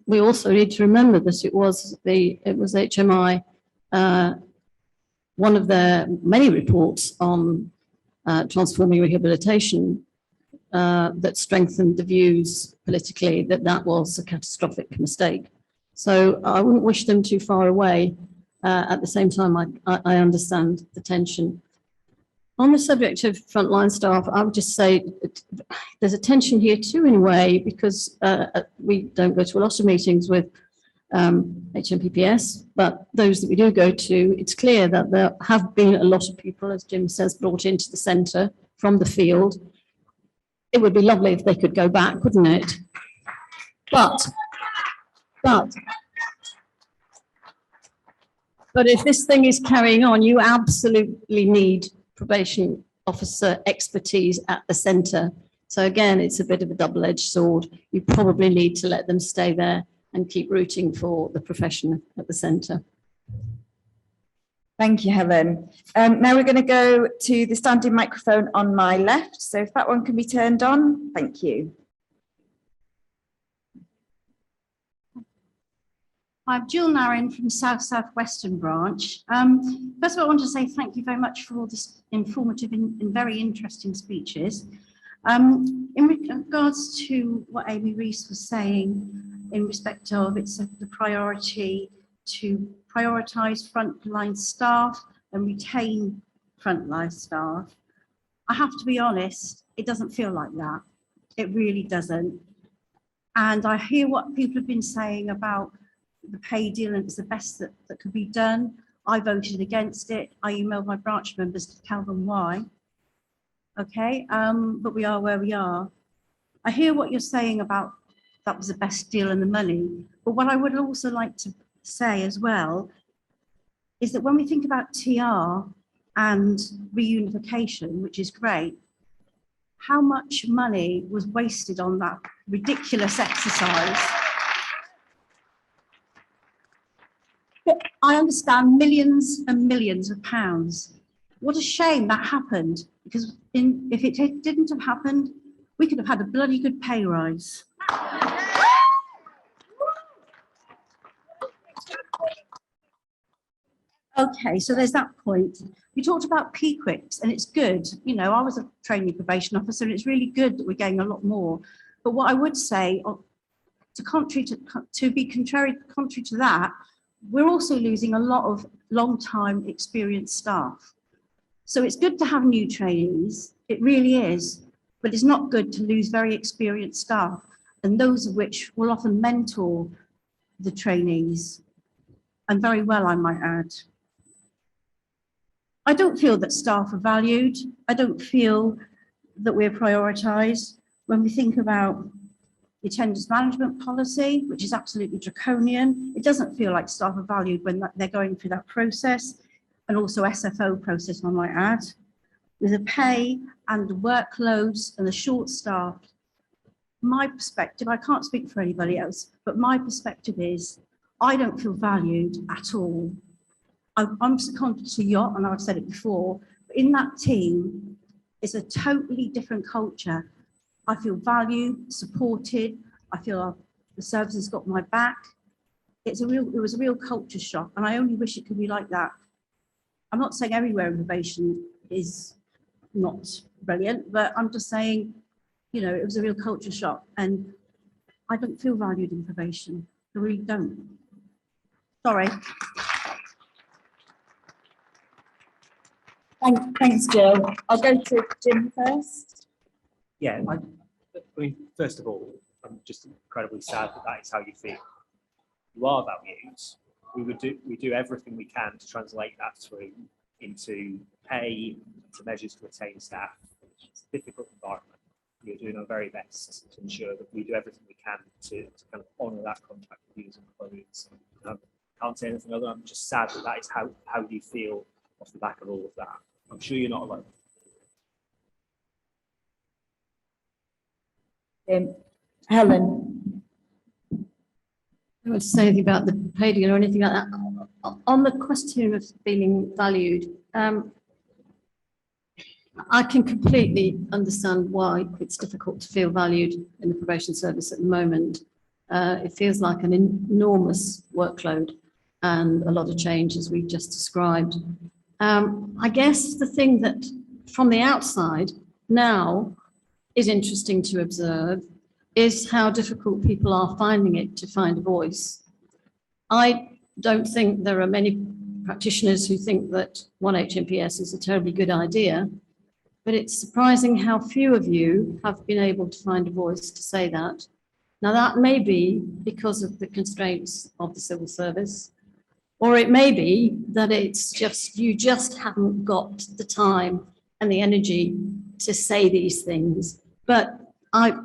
We also need to remember that it was HMI, one of their many reports on transforming rehabilitation that strengthened the views politically that was a catastrophic mistake. So I wouldn't wish them too far away. At the same time, I understand the tension. On the subject of frontline staff, I would just say there's a tension here too, in a way, because we don't go to a lot of meetings with HMPPS, but those that we do go to, it's clear that there have been a lot of people, as Jim says, brought into the centre from the field. It would be lovely if they could go back, wouldn't it? But if this thing is carrying on, you absolutely need probation officer expertise at the centre. So again, it's a bit of a double-edged sword. You probably need to let them stay there and keep rooting for the profession at the centre. Thank you, Helen. Now we're going to go to the standing microphone on my left. So if that one can be turned on, thank you. I'm Jill Narin from South Western Branch. First of all, I want to say thank you very much for all this informative and very interesting speeches. In regards to what Amy Rees was saying in respect of it's the priority to prioritise frontline staff and retain frontline staff, I have to be honest, it doesn't feel like that. It really doesn't. And I hear what people have been saying about the pay deal and it's the best that could be done. I voted against it. I emailed my branch members to tell them why. Okay, but we are where we are. I hear what you're saying about that was the best deal and the money. But what I would also like to say as well is that when we think about TR and reunification, which is great, how much money was wasted on that ridiculous exercise? I understand millions and millions of pounds. What a shame that happened, because if it didn't have happened, we could have had a bloody good pay rise. Okay, so there's that point. You talked about P-Quicks, and it's good. You know, I was a trainee probation officer, and it's really good that we're getting a lot more. But what I would say, contrary to that, we're also losing a lot of long-time experienced staff. So it's good to have new trainees, it really is, but it's not good to lose very experienced staff, and those of which will often mentor the trainees, and very well, I might add. I don't feel that staff are valued. I don't feel that we're prioritised. When we think about the attendance management policy, which is absolutely draconian, it doesn't feel like staff are valued when they're going through that process, and also SFO process, I might add. With the pay and the workloads and the short staff, my perspective, I can't speak for anybody else, but my perspective is I don't feel valued at all. I'm seconded to Yacht, and I've said it before, but in that team, it's a totally different culture. I feel valued, supported. I feel the service has got my back. It was a real culture shock, and I only wish it could be like that. I'm not saying everywhere in probation is not brilliant, but I'm just saying, you know, it was a real culture shock, and I don't feel valued in probation. I really don't. Sorry. Thanks, Jill. I'll go to Jim first. Yeah, I mean, first of all, I'm just incredibly sad that that is how you feel. You are valued. We do everything we can to translate that through into pay, to measures to retain staff. It's a difficult environment. We're doing our very best to ensure that we do everything we can to kind of honour that contract with you as employees. Can't say anything other. I'm just sad that that is how you feel off the back of all of that. I'm sure you're not alone. Helen. I don't want to say anything about the pay deal or anything like that. On the question of feeling valued, I can completely understand why it's difficult to feel valued in the probation service at the moment. It feels like an enormous workload and a lot of change, as we've just described. I guess the thing that from the outside now is interesting to observe is how difficult people are finding it to find a voice. I don't think there are many practitioners who think that OneHMMPS is a terribly good idea, but it's surprising how few of you have been able to find a voice to say that. Now, that may be because of the constraints of the civil service, or it may be that it's just, you just haven't got the time and the energy to say these things. But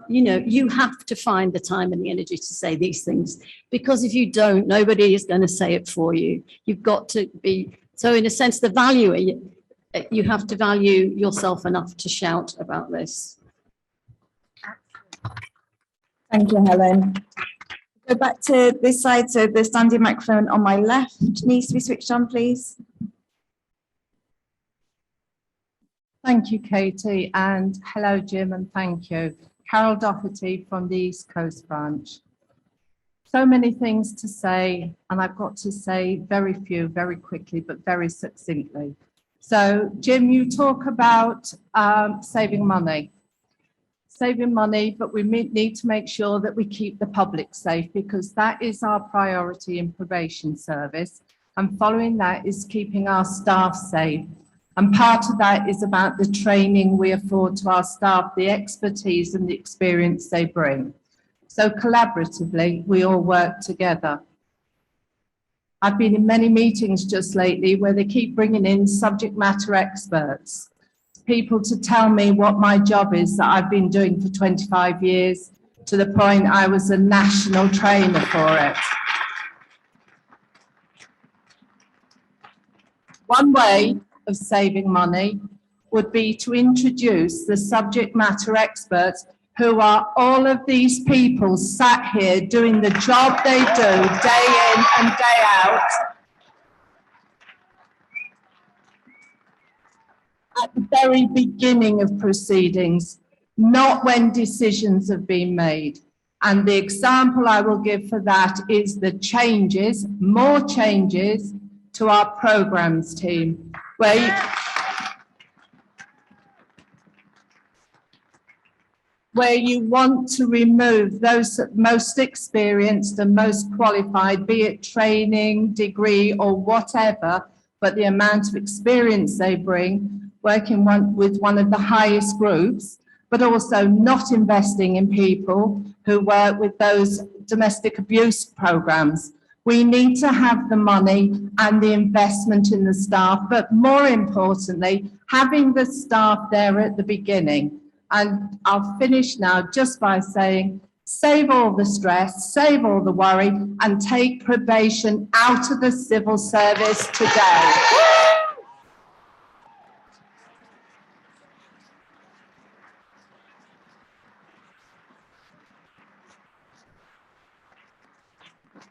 you have to find the time and the energy to say these things, because if you don't, nobody is going to say it for you. You've got to be, so in a sense, the value, you have to value yourself enough to shout about this. Thank you, Helen. Go back to this side, so the standing microphone on my left needs to be switched on, please. Thank you, Katie, and hello, Jim, and thank you. Carol Doherty from the East Coast branch. So many things to say, and I've got to say very few, very quickly, but very succinctly. So, Jim, you talk about saving money, but we need to make sure that we keep the public safe, because that is our priority in probation service. And following that is keeping our staff safe. And part of that is about the training we afford to our staff, the expertise and the experience they bring. So collaboratively, we all work together. I've been in many meetings just lately where they keep bringing in subject matter experts, people to tell me what my job is that I've been doing for 25 years, to the point I was a national trainer for it. One way of saving money would be to introduce the subject matter experts, who are all of these people sat here doing the job they do day in and day out at the very beginning of proceedings, not when decisions have been made. And the example I will give for that is the changes, more changes to our programs team, where you want to remove those most experienced and most qualified, be it training, degree, or whatever, but the amount of experience they bring, working with one of the highest groups, but also not investing in people who work with those domestic abuse programs. We need to have the money and the investment in the staff, but more importantly, having the staff there at the beginning. And I'll finish now just by saying, save all the stress, save all the worry, and take probation out of the civil service today.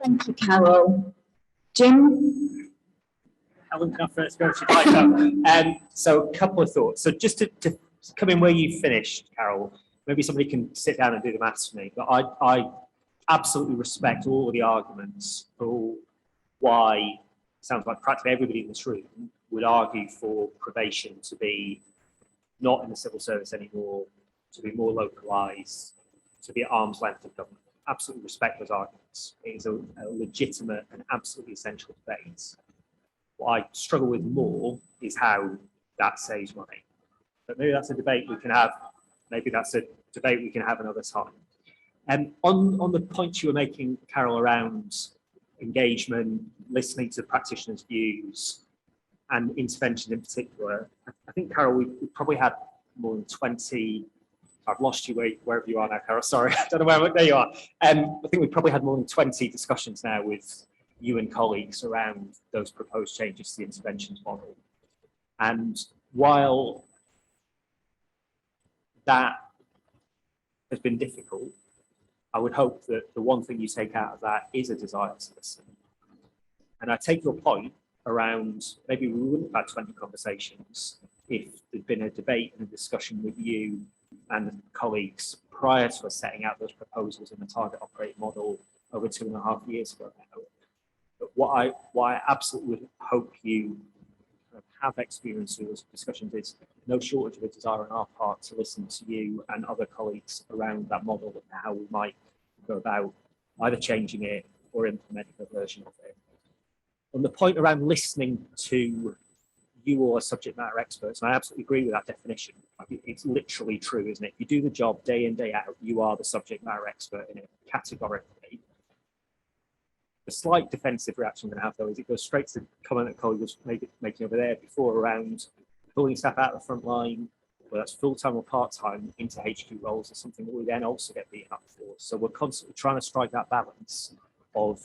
Thank you, Carol. Jim? Helen, can I first go to so a couple of thoughts. So just to come in where you finished, Carol, maybe somebody can sit down and do the maths for me, but I absolutely respect all of the arguments for why it sounds like practically everybody in this room would argue for probation to be not in the civil service anymore, to be more localised, to be at arm's length of government. Absolutely respect those arguments. It is a legitimate and absolutely essential debate. What I struggle with more is how that saves money. But maybe that's a debate we can have. Maybe that's a debate we can have another time. On the point you were making, Carol, around engagement, listening to practitioners' views, and intervention in particular, I think, Carol, we probably had more than 20. I've lost you wherever you are now, Carol. Sorry, I don't know where. There you are. I think we've probably had more than 20 discussions now with you and colleagues around those proposed changes to the interventions model. And while that has been difficult, I would hope that the one thing you take out of that is a desire to listen. And I take your point around maybe we wouldn't have had 20 conversations if there'd been a debate and a discussion with you and colleagues prior to us setting out those proposals in the target operating model over 2.5 years ago now. But what I absolutely would hope you have experienced through those discussions is no shortage of a desire on our part to listen to you and other colleagues around that model and how we might go about either changing it or implementing a version of it. On the point around listening to you all as subject matter experts, and I absolutely agree with that definition. It's literally true, isn't it? If you do the job day in, day out, you are the subject matter expert in it, categorically. The slight defensive reaction I'm going to have, though, is it goes straight to the comment that colleague was making over there before around pulling staff out of the front line, whether that's full-time or part-time, into HQ roles is something that we then also get beaten up for. So we're constantly trying to strike that balance of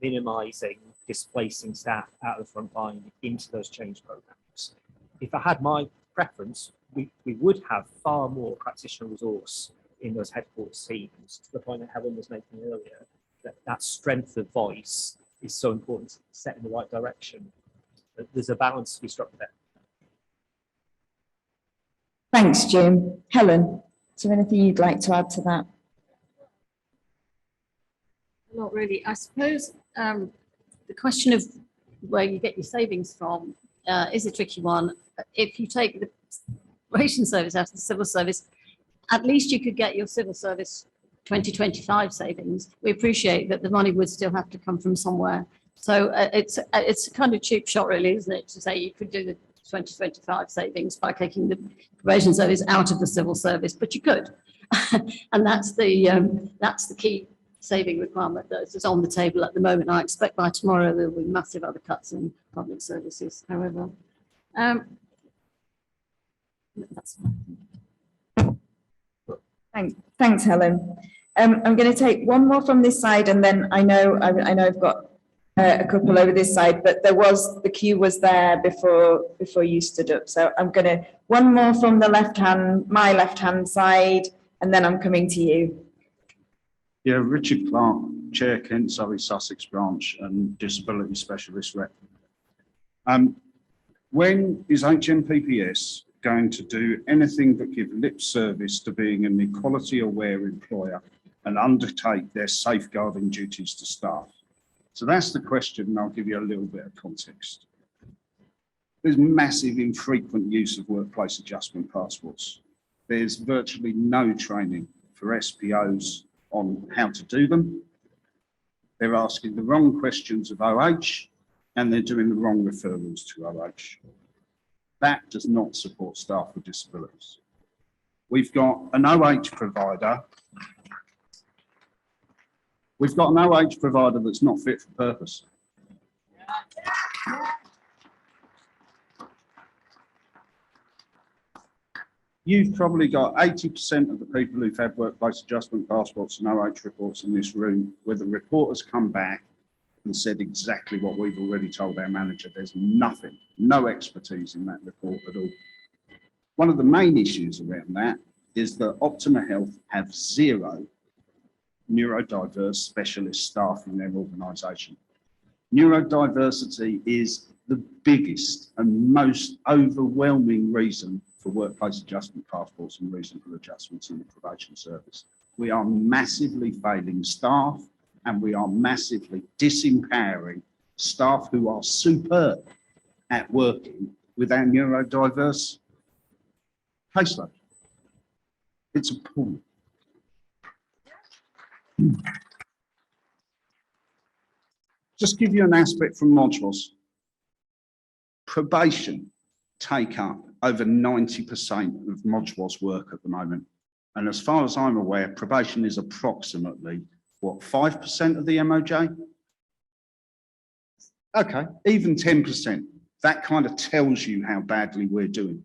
minimising displacing staff out of the front line into those change programs. If I had my preference, we would have far more practitioner resource in those headquarters teams, to the point that Helen was making earlier, that strength of voice is so important to set in the right direction. There's a balance to be struck there. Thanks, Jim. Helen, is there anything you'd like to add to that? Not really. I suppose the question of where you get your savings from is a tricky one. If you take the probation service out of the civil service, at least you could get your civil service 2025 savings. We appreciate that the money would still have to come from somewhere. So it's a kind of cheap shot, really, isn't it, to say you could do the 2025 savings by taking the probation service out of the civil service, but you could. And that's the key saving requirement that is on the table at the moment. I expect by tomorrow there will be massive other cuts in public services, however. That's Thanks, Helen. I'm going to take one more from this side, and then I know I've got a couple over this side, but the queue was there before you stood up. So I'm going to one more from the my left hand side, and then I'm coming to you. Yeah, Richard Clark, Chair, Kent, Surrey, Sussex branch and Disability Specialist Rep. When is HMPPS going to do anything but give lip service to being an equality aware employer and undertake their safeguarding duties to staff? So that's the question, and I'll give you a little bit of context. There's massive infrequent use of workplace adjustment passports. There's virtually no training for SPOs on how to do them. They're asking the wrong questions of OH, and they're doing the wrong referrals to OH. That does not support staff with disabilities. We've got an OH provider. We've got an OH provider that's not fit for purpose. You've probably got 80% of the people who've had workplace adjustment passports and OH reports in this room, where the reporters come back and said exactly what we've already told our manager. There's nothing, no expertise in that report at all. One of the main issues around that is that Optima Health have 0 neurodiverse specialist staff in their organisation. Neurodiversity is the biggest and most overwhelming reason for workplace adjustment passports and reasonable adjustments in the probation service. We are massively failing staff, and we are massively disempowering staff who are superb at working with our neurodiverse caseload. It's appalling. Just give you an aspect from modules. Probation take up over 90% of modules work at the moment. And as far as I'm aware, probation is approximately, what, 5% of the MOJ? Okay, even 10%. That kind of tells you how badly we're doing.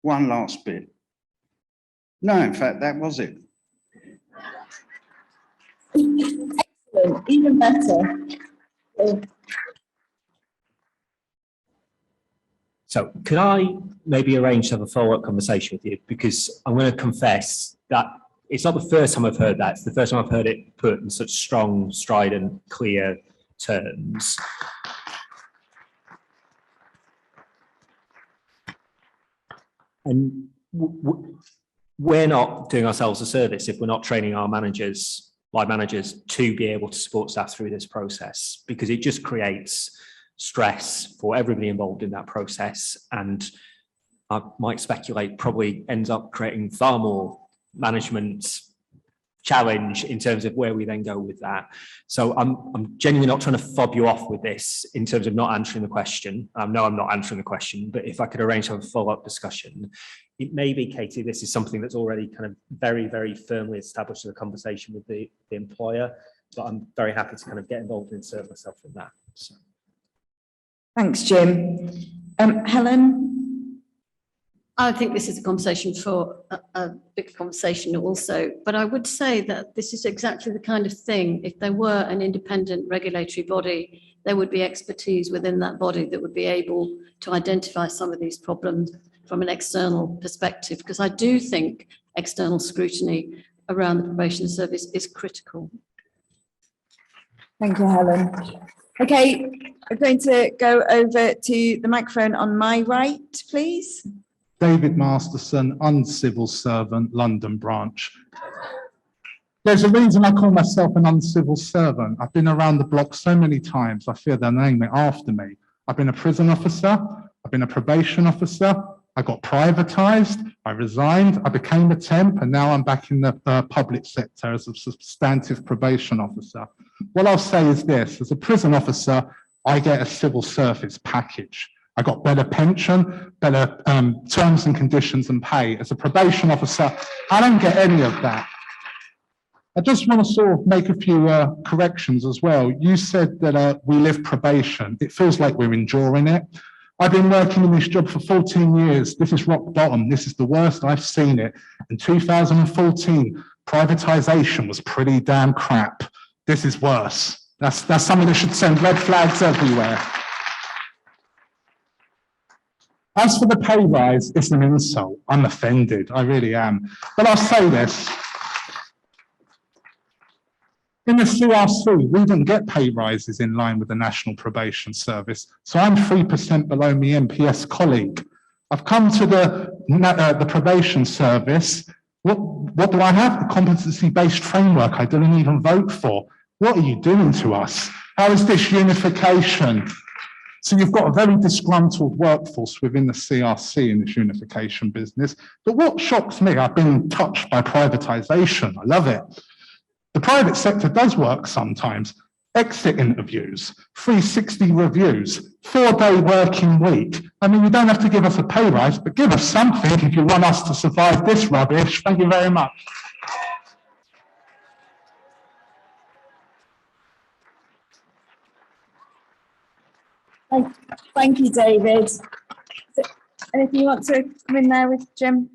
One last bit. No, in fact, that was it. Excellent, even better. So could I maybe arrange to have a follow-up conversation with you? Because I'm going to confess that it's not the first time I've heard that. It's the first time I've heard it put in such strong, strident, clear terms. And we're not doing ourselves a service if we're not training our managers, line managers, to be able to support staff through this process, because it just creates stress for everybody involved in that process. And I might speculate probably ends up creating far more management challenge in terms of where we then go with that. So I'm genuinely not trying to fob you off with this in terms of not answering the question. I know I'm not answering the question, but if I could arrange to have a follow-up discussion, it may be, Katie, this is something that's already kind of very, very firmly established in a conversation with the employer, but I'm very happy to kind of get involved and insert myself in that. So. Thanks, Jim. Helen? I think this is a conversation for a big conversation also, but I would say that this is exactly the kind of thing, if there were an independent regulatory body, there would be expertise within that body that would be able to identify some of these problems from an external perspective, because I do think external scrutiny around the probation service is critical. Thank you, Helen. Okay, I'm going to go over to the microphone on my right, please. David Masterson, uncivil servant, London branch. There's a reason I call myself an uncivil servant. I've been around the block so many times, I fear they'll name it after me. I've been a prison officer, I've been a probation officer, I got privatised, I resigned, I became a temp, and now I'm back in the public sector as a substantive probation officer. What I'll say is this: as a prison officer, I get a civil service package. I got better pension, better terms and conditions and pay. As a probation officer, I don't get any of that. I just want to sort of make a few corrections as well. You said that we live probation. It feels like we're enduring it. I've been working in this job for 14 years. This is rock bottom. This is the worst I've seen it. In 2014, privatisation was pretty damn crap. This is worse. That's something that should send red flags everywhere. As for the pay rise, it's an insult. I'm offended, I really am. But I'll say this. In the CRC, we didn't get pay rises in line with the National Probation Service, so I'm 3% below my MPS colleague. I've come to the Probation Service. What do I have? A competency-based framework I didn't even vote for. What are you doing to us? How is this unification? So you've got a very disgruntled workforce within the CRC in this unification business. But what shocks me, I've been touched by privatisation. I love it. The private sector does work sometimes. Exit interviews, 360 reviews, 4-day working week. I mean, you don't have to give us a pay rise, but give us something if you want us to survive this rubbish. Thank you very much. Thank you, David. Anything you want to come in there with, Jim?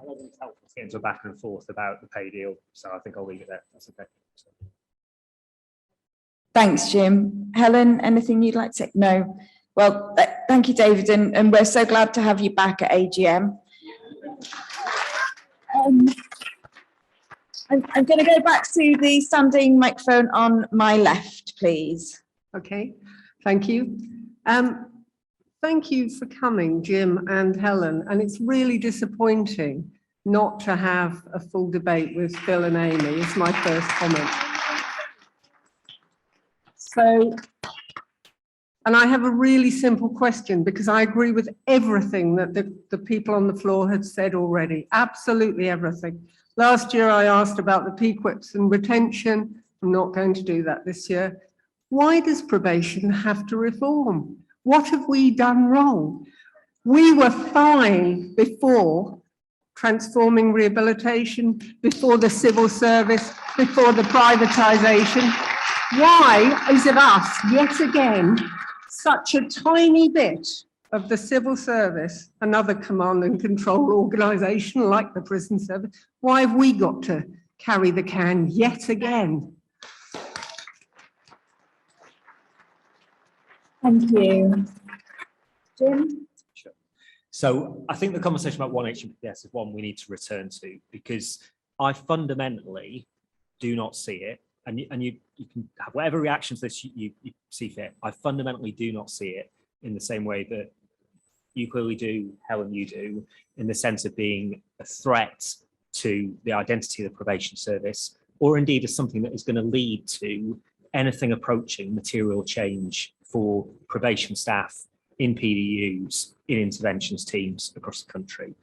I don't think it's helpful to get into a back and forth about the pay deal, so I think I'll leave it there. That's okay. Thanks, Jim. Helen, anything you'd like to say? No. Well, thank you, David, and we're so glad to have you back at AGM. I'm going to go back to the standing microphone on my left, please. Okay, thank you. Thank you for coming, Jim and Helen, and it's really disappointing not to have a full debate with Phil and Amy. It's my first comment. So, and I have a really simple question, because I agree with everything that the people on the floor have said already, absolutely everything. Last year I asked about the PQIPs and retention. I'm not going to do that this year. Why does probation have to reform? What have we done wrong? We were fine before transforming rehabilitation, before the civil service, before the privatisation. Why is it us, yet again, such a tiny bit of the civil service, another command and control organisation like the prison service, why have we got to carry the can yet again? Thank you. Jim? Sure. So I think the conversation about OneHMMPS is one we need to return to, because I fundamentally do not see it, and you can have whatever reactions to this you see fit. I fundamentally do not see it in the same way that you clearly do, Helen, you do, in the sense of being a threat to the identity of the probation service, or indeed as something that is going to lead to anything approaching material change for probation staff in PDUs, in interventions teams across the country.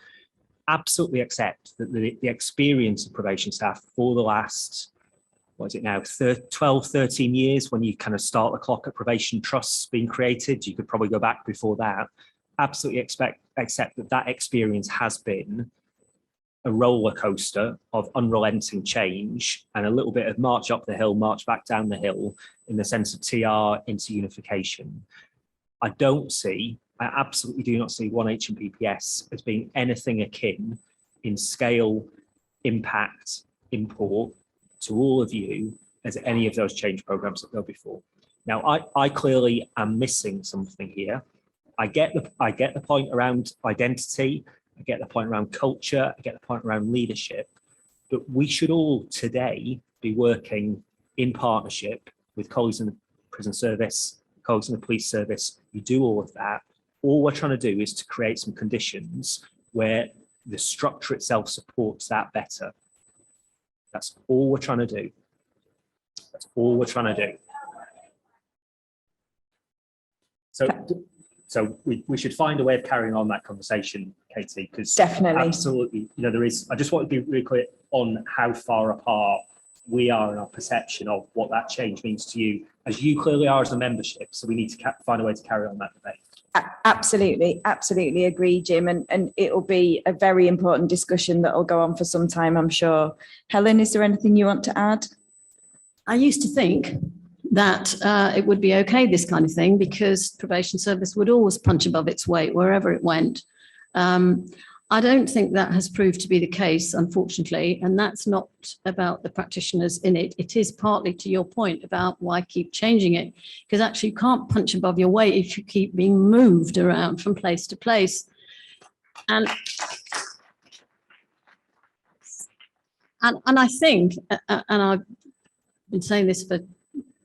Absolutely accept that the experience of probation staff for the last, what is it now, 12, 13 years, when you kind of start the clock at probation trusts being created, you could probably go back before that. Absolutely accept that that experience has been a roller coaster of unrelenting change and a little bit of march up the hill, march back down the hill, in the sense of TR into unification. I absolutely do not see OneHMMPS as being anything akin in scale, impact, import to all of you as any of those change programs that go before. Now, I clearly am missing something here. I get the point around identity. I get the point around culture, I get the point around leadership, but we should all today be working in partnership with colleagues in the prison service, colleagues in the police service. You do all of that. All we're trying to do is to create some conditions where the structure itself supports that better. That's all we're trying to do. That's all we're trying to do. So we should find a way of carrying on that conversation, Katie, because Definitely. Absolutely, there is, I just want to be really clear on how far apart we are in our perception of what that change means to you, as you clearly are as a membership. So we need to find a way to carry on that debate. Absolutely agree, Jim, and it will be a very important discussion that will go on for some time, I'm sure. Helen, is there anything you want to add? I used to think that it would be okay, this kind of thing, because probation service would always punch above its weight wherever it went. I don't think that has proved to be the case, unfortunately, and that's not about the practitioners in it. It is partly to your point about why keep changing it, because actually you can't punch above your weight if you keep being moved around from place to place. And I think, and I've been saying this for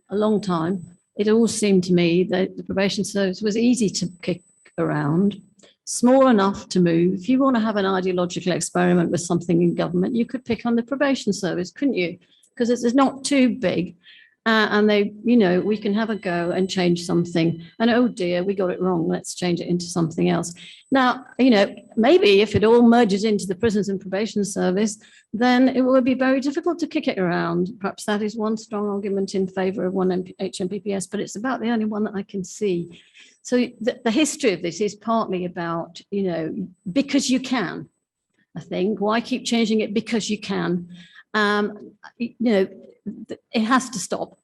a long time, it all seemed to me that the probation service was easy to kick around, small enough to move. If you want to have an ideological experiment with something in government, you could pick on the probation service, couldn't you? Because it's not too big. And they, we can have a go and change something. And oh dear, we got it wrong. Let's change it into something else. Now, maybe if it all merges into the prisons and probation service, then it will be very difficult to kick it around. Perhaps that is one strong argument in favour of OneHMMPS, but it's about the only one that I can see. So the history of this is partly about, because you can, I think. Why keep changing it? Because you can. It has to stop.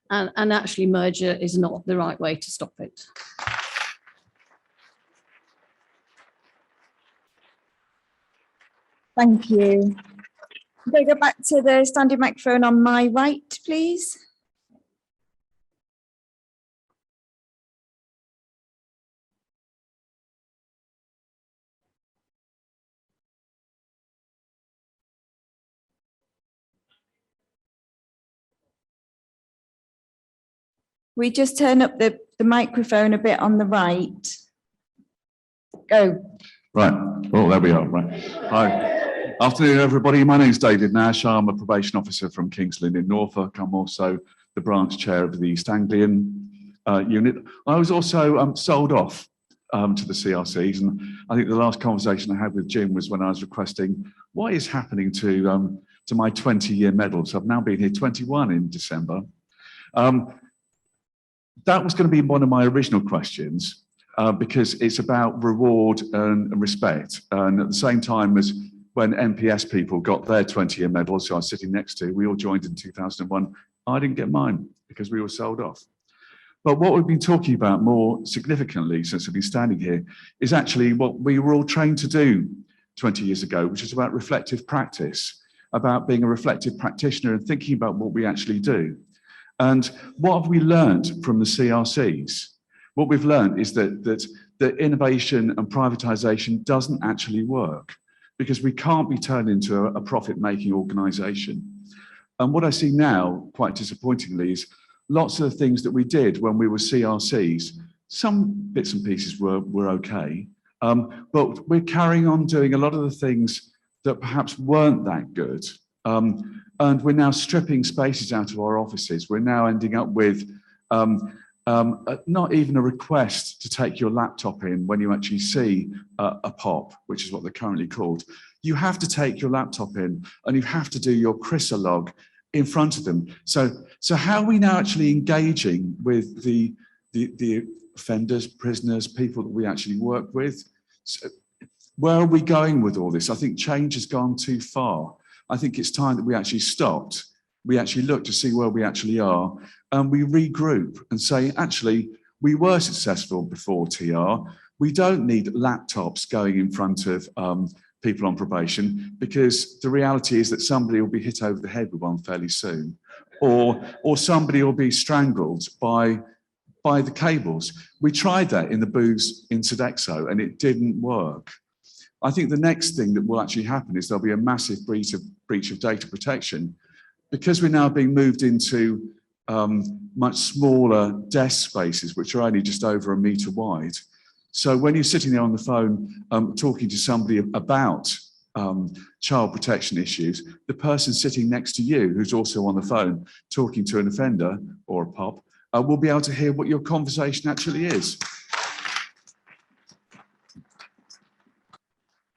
And actually merger is not the right way to stop it. Thank you. Can I go back to the standing microphone on my right, please? We just turn up the microphone a bit on the right. Go. Right. Oh, there we are. Right. Hi. Afternoon, everybody. My name's David Nash. I'm a probation officer from King's Lynn in Norfolk. I'm also the branch chair of the East Anglian unit. I was also sold off to the CRCs, and I think the last conversation I had with Jim was when I was requesting what is happening to my 20-year medal. So I've now been here 21 in December. That was going to be one of my original questions. because it's about reward and respect. And at the same time as when MPS people got their 20-year medals, who I was sitting next to, we all joined in 2001. I didn't get mine because we were sold off. But what we've been talking about more significantly since we've been standing here is actually what we were all trained to do 20 years ago, which is about reflective practice, about being a reflective practitioner and thinking about what we actually do. And what have we learned from the CRCs? What we've learned is that innovation and privatization doesn't actually work, because we can't be turned into a profit-making organisation. And what I see now, quite disappointingly, is lots of the things that we did when we were CRCs, some bits and pieces were okay, but we're carrying on doing a lot of the things that perhaps weren't that good. And we're now stripping spaces out of our offices. We're now ending up with not even a request to take your laptop in when you actually see a POP, which is what they're currently called. You have to take your laptop in and you have to do your CRISA log in front of them. So how are we now actually engaging with the offenders, prisoners, people that we actually work with? So where are we going with all this? I think change has gone too far. I think it's time that we actually stopped. We actually look to see where we actually are, and we regroup and say, actually, we were successful before TR. We don't need laptops going in front of people on probation, because the reality is that somebody will be hit over the head with one fairly soon, or somebody will be strangled by the cables. We tried that in the booths in Sodexo and it didn't work. I think the next thing that will actually happen is there'll be a massive breach of data protection, because we're now being moved into much smaller desk spaces, which are only just over 1 metre wide. So when you're sitting there on the phone talking to somebody about child protection issues, the person sitting next to you, who's also on the phone talking to an offender or a POP, will be able to hear what your conversation actually is.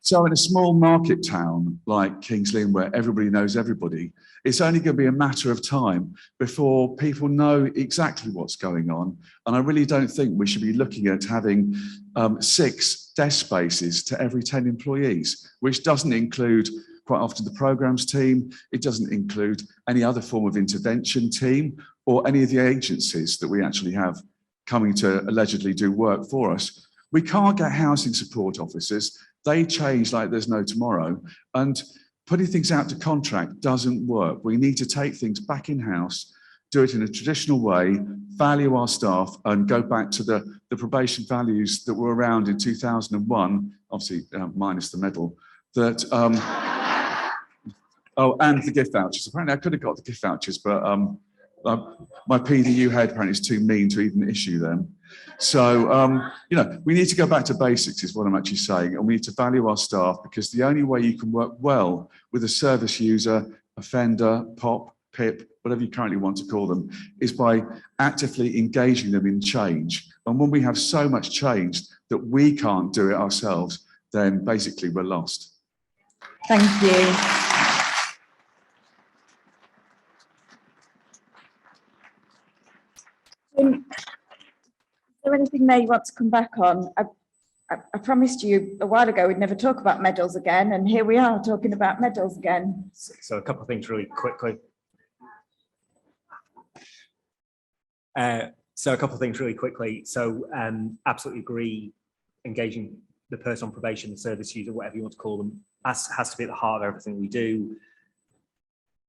So in a small market town like Kings Lynn, where everybody knows everybody, it's only going to be a matter of time before people know exactly what's going on. And I really don't think we should be looking at having 6 desk spaces to every 10 employees, which doesn't include quite often the programs team. It doesn't include any other form of intervention team or any of the agencies that we actually have coming to allegedly do work for us. We can't get housing support officers. They change like there's no tomorrow, and putting things out to contract doesn't work. We need to take things back in-house, do it in a traditional way, value our staff, and go back to the probation values that were around in 2001, obviously minus the medal, that, oh, and the gift vouchers. Apparently I could have got the gift vouchers, but my PDU head apparently is too mean to even issue them. So, you know, we need to go back to basics is what I'm actually saying, and we need to value our staff, because the only way you can work well with a service user, offender, POP, PIP, whatever you currently want to call them, is by actively engaging them in change. And when we have so much change that we can't do it ourselves, then basically we're lost. Thank you. Is there anything there you want to come back on? I promised you a while ago we'd never talk about medals again, and here we are talking about medals again. So a couple of things really quickly. So absolutely agree, engaging the person on probation, the service user, whatever you want to call them, has to be at the heart of everything we do.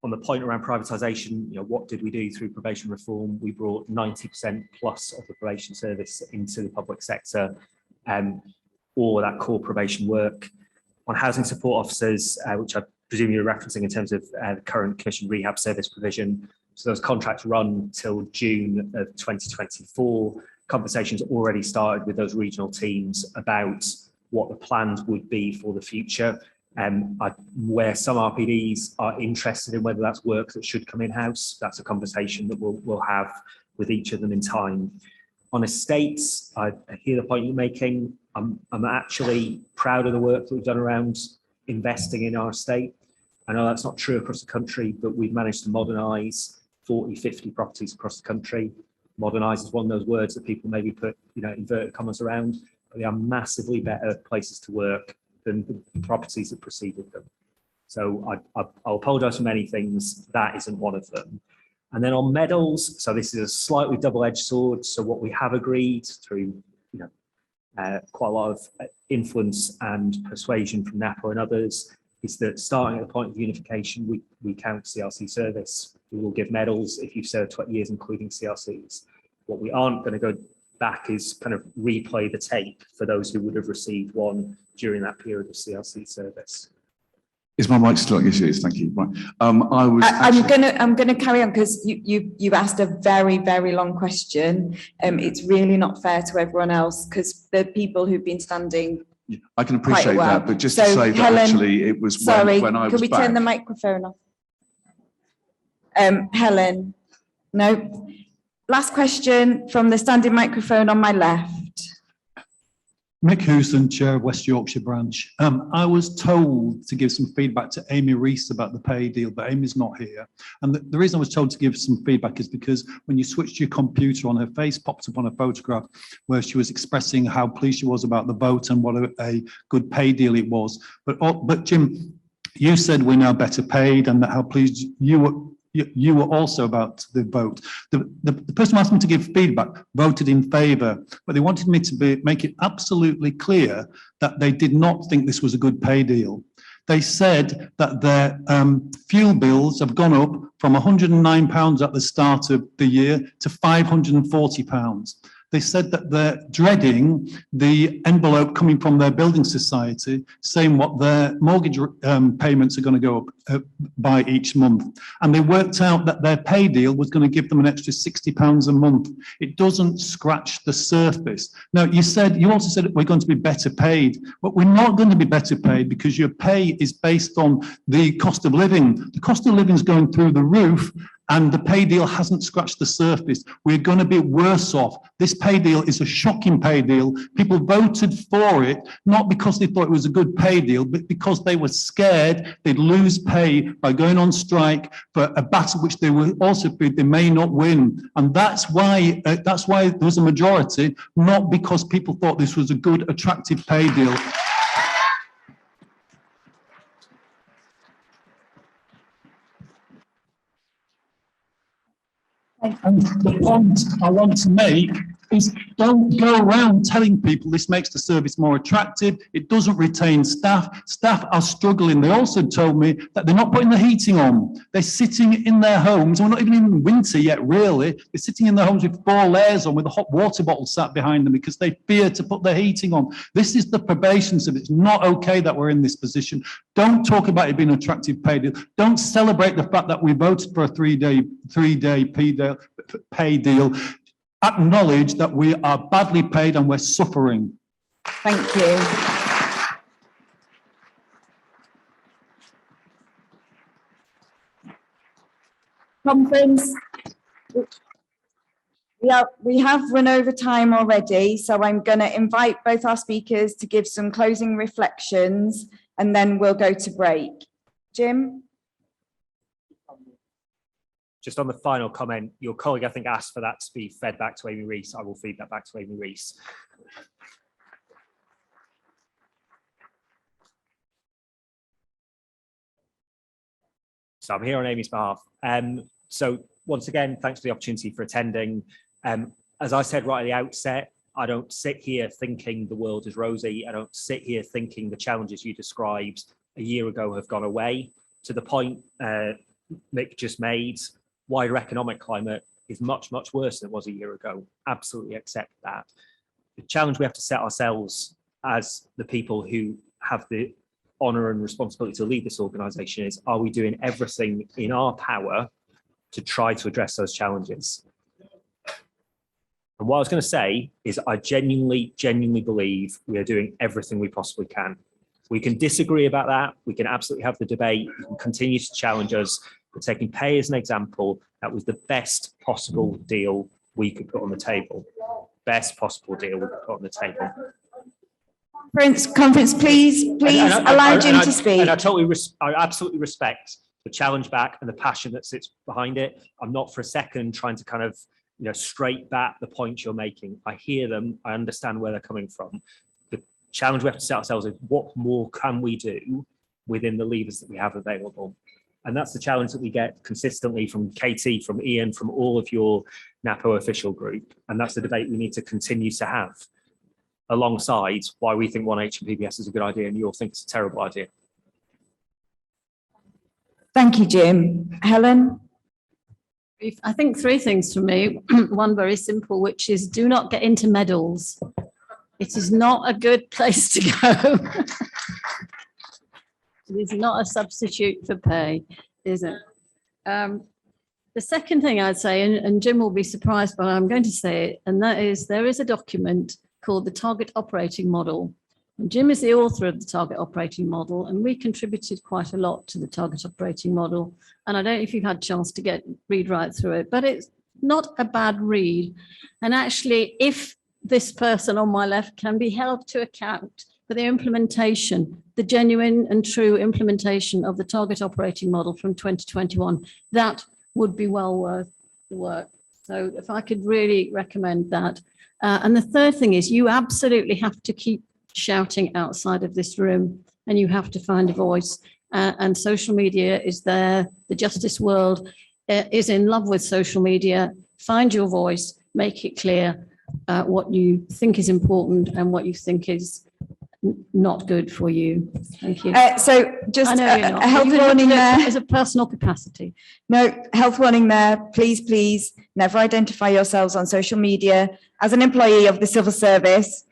On the point around privatisation, you know, what did we do through probation reform? We brought 90% plus of the probation service into the public sector, all of that core probation work. On housing support officers, which I presume you're referencing in terms of the current commission rehab service provision. So those contracts run till June of 2024. Conversations already started with those regional teams about what the plans would be for the future. Where some RPDs are interested in whether that's work that should come in-house, that's a conversation that we'll have with each of them in time. On estates, I hear the point you're making. I'm actually proud of the work that we've done around investing in our estate. I know that's not true across the country, but we've managed to modernise 40, 50 properties across the country. Modernised is one of those words that people maybe put, inverted commas around, but they are massively better places to work than the properties that preceded them. So I'll apologise for many things. That isn't one of them. And then on medals, so this is a slightly double-edged sword. So what we have agreed through, quite a lot of influence and persuasion from Napo and others is that starting at the point of unification, we count CRC service. We will give medals if you've served 20 years, including CRCs. What we aren't going to go back is kind of replay the tape for those who would have received one during that period of CRC service. Is my mic still on? Yes, it is. Thank you. Right. I'm gonna carry on because you asked a very, very long question. It's really not fair to everyone else because the people who've been standing. I can appreciate well. that, but just to say that Helen, actually it was when I was could we back. turn the microphone off? Helen, no. Last question from the standing microphone on my left. Mick Houston, Chair of West Yorkshire Branch. I was told to give some feedback to Amy Rees about the pay deal, but Amy's not here. And the reason I was told to give some feedback is because when you switched your computer on, her face popped up on a photograph where she was expressing how pleased she was about the vote and what a good pay deal it was. But Jim, you said we're now better paid and that how pleased you were also about the vote. The person who asked me to give feedback voted in favour, but they wanted me to make it absolutely clear that they did not think this was a good pay deal. They said that their fuel bills have gone up from £109 at the start of the year to £540. They said that they're dreading the envelope coming from their building society saying what their mortgage payments are going to go up by each month. And they worked out that their pay deal was going to give them an extra £60 a month. It doesn't scratch the surface. Now, you also said we're going to be better paid, but we're not going to be better paid because your pay is based on the cost of living. The cost of living is going through the roof. And the pay deal hasn't scratched the surface. We're going to be worse off. This pay deal is a shocking pay deal. People voted for it, not because they thought it was a good pay deal, but because they were scared they'd lose pay by going on strike for a battle which they were also feared they may not win. And that's why there was a majority, not because people thought this was a good, attractive pay deal. And the point I want to make is don't go around telling people this makes the service more attractive. It doesn't retain staff. Staff are struggling. They also told me that they're not putting the heating on. They're sitting in their homes. We're not even in winter yet, really. They're sitting in their homes with 4 layers on with a hot water bottle sat behind them because they fear to put the heating on. This is the probation service. It's not okay that we're in this position. Don't talk about it being an attractive pay deal. Don't celebrate the fact that we voted for a three-day pay deal. Acknowledge that we are badly paid and we're suffering. Thank you. Conference. We have run over time already, so I'm going to invite both our speakers to give some closing reflections and then we'll go to break. Jim? Just on the final comment, your colleague, I think, asked for that to be fed back to Amy Rees. I will feed that back to Amy Rees. So I'm here on Amy's behalf. So once again, thanks for the opportunity for attending. As I said right at the outset, I don't sit here thinking the world is rosy. I don't sit here thinking the challenges you described a year ago have gone away. To the point Mick just made, wider economic climate is much, much worse than it was a year ago. Absolutely accept that. The challenge we have to set ourselves as the people who have the honour and responsibility to lead this organisation is, are we doing everything in our power to try to address those challenges? And what I was going to say is I genuinely believe we are doing everything we possibly can. We can disagree about that. We can absolutely have the debate. You can continue to challenge us. But taking pay as an example, that was the best possible deal we could put on the table. Best possible deal we could put on the table. Conference, please allow Jim to speak. And I absolutely respect the challenge back and the passion that sits behind it. I'm not for a second trying to kind of straight back the points you're making. I hear them. I understand where they're coming from. The challenge we have to set ourselves is what more can we do within the levers that we have available? And that's the challenge that we get consistently from Katie, from Ian, from all of your Napo official group. And that's the debate we need to continue to have alongside why we think OneHMMPPS is a good idea and you all think it's a terrible idea. Thank you, Jim. Helen? I think three things for me. One very simple, which is do not get into medals. It is not a good place to go. It is not a substitute for pay, is it? The second thing I'd say, and Jim will be surprised, but I'm going to say it, and that is there is a document called the Target Operating Model. And Jim is the author of the Target Operating Model, and we contributed quite a lot to the Target Operating Model. And I don't know if you've had a chance to read right through it, but it's not a bad read. And actually, if this person on my left can be held to account for the implementation, the genuine and true implementation of the Target Operating Model from 2021, that would be well worth the work. So if I could really recommend that. And the third thing is you absolutely have to keep shouting outside of this room and you have to find a voice. And social media is there. The justice world is in love with social media. Find your voice, make it clear what you think is important and what you think is not good for you. Thank you. So just a health warning there. As a personal capacity. No, health warning there. Please, please never identify yourselves on social media as an employee of the civil service.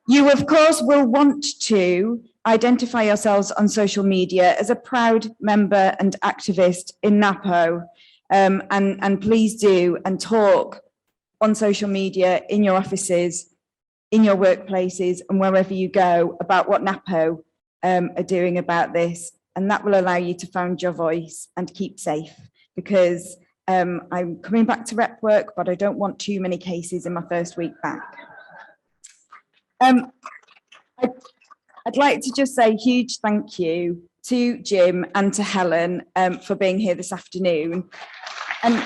You, of course, will want to identify yourselves on social media as a proud member and activist in Napo. And please do, and talk on social media, in your offices, in your workplaces, and wherever you go about what Napo are doing about this. And that will allow you to find your voice and keep safe, because I'm coming back to rep work, but I don't want too many cases in my first week back. I'd like to just say a huge thank you to Jim and to Helen for being here this afternoon. And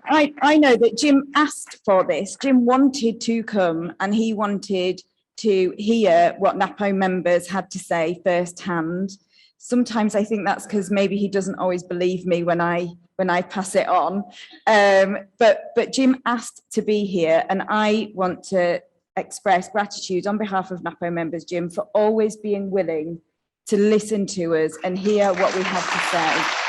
I know that Jim asked for this. Jim wanted to come and he wanted to hear what Napo members had to say firsthand. Sometimes I think that's because maybe he doesn't always believe me when I pass it on. But Jim asked to be here, and I want to express gratitude on behalf of Napo members, Jim, for always being willing to listen to us and hear what we have to say.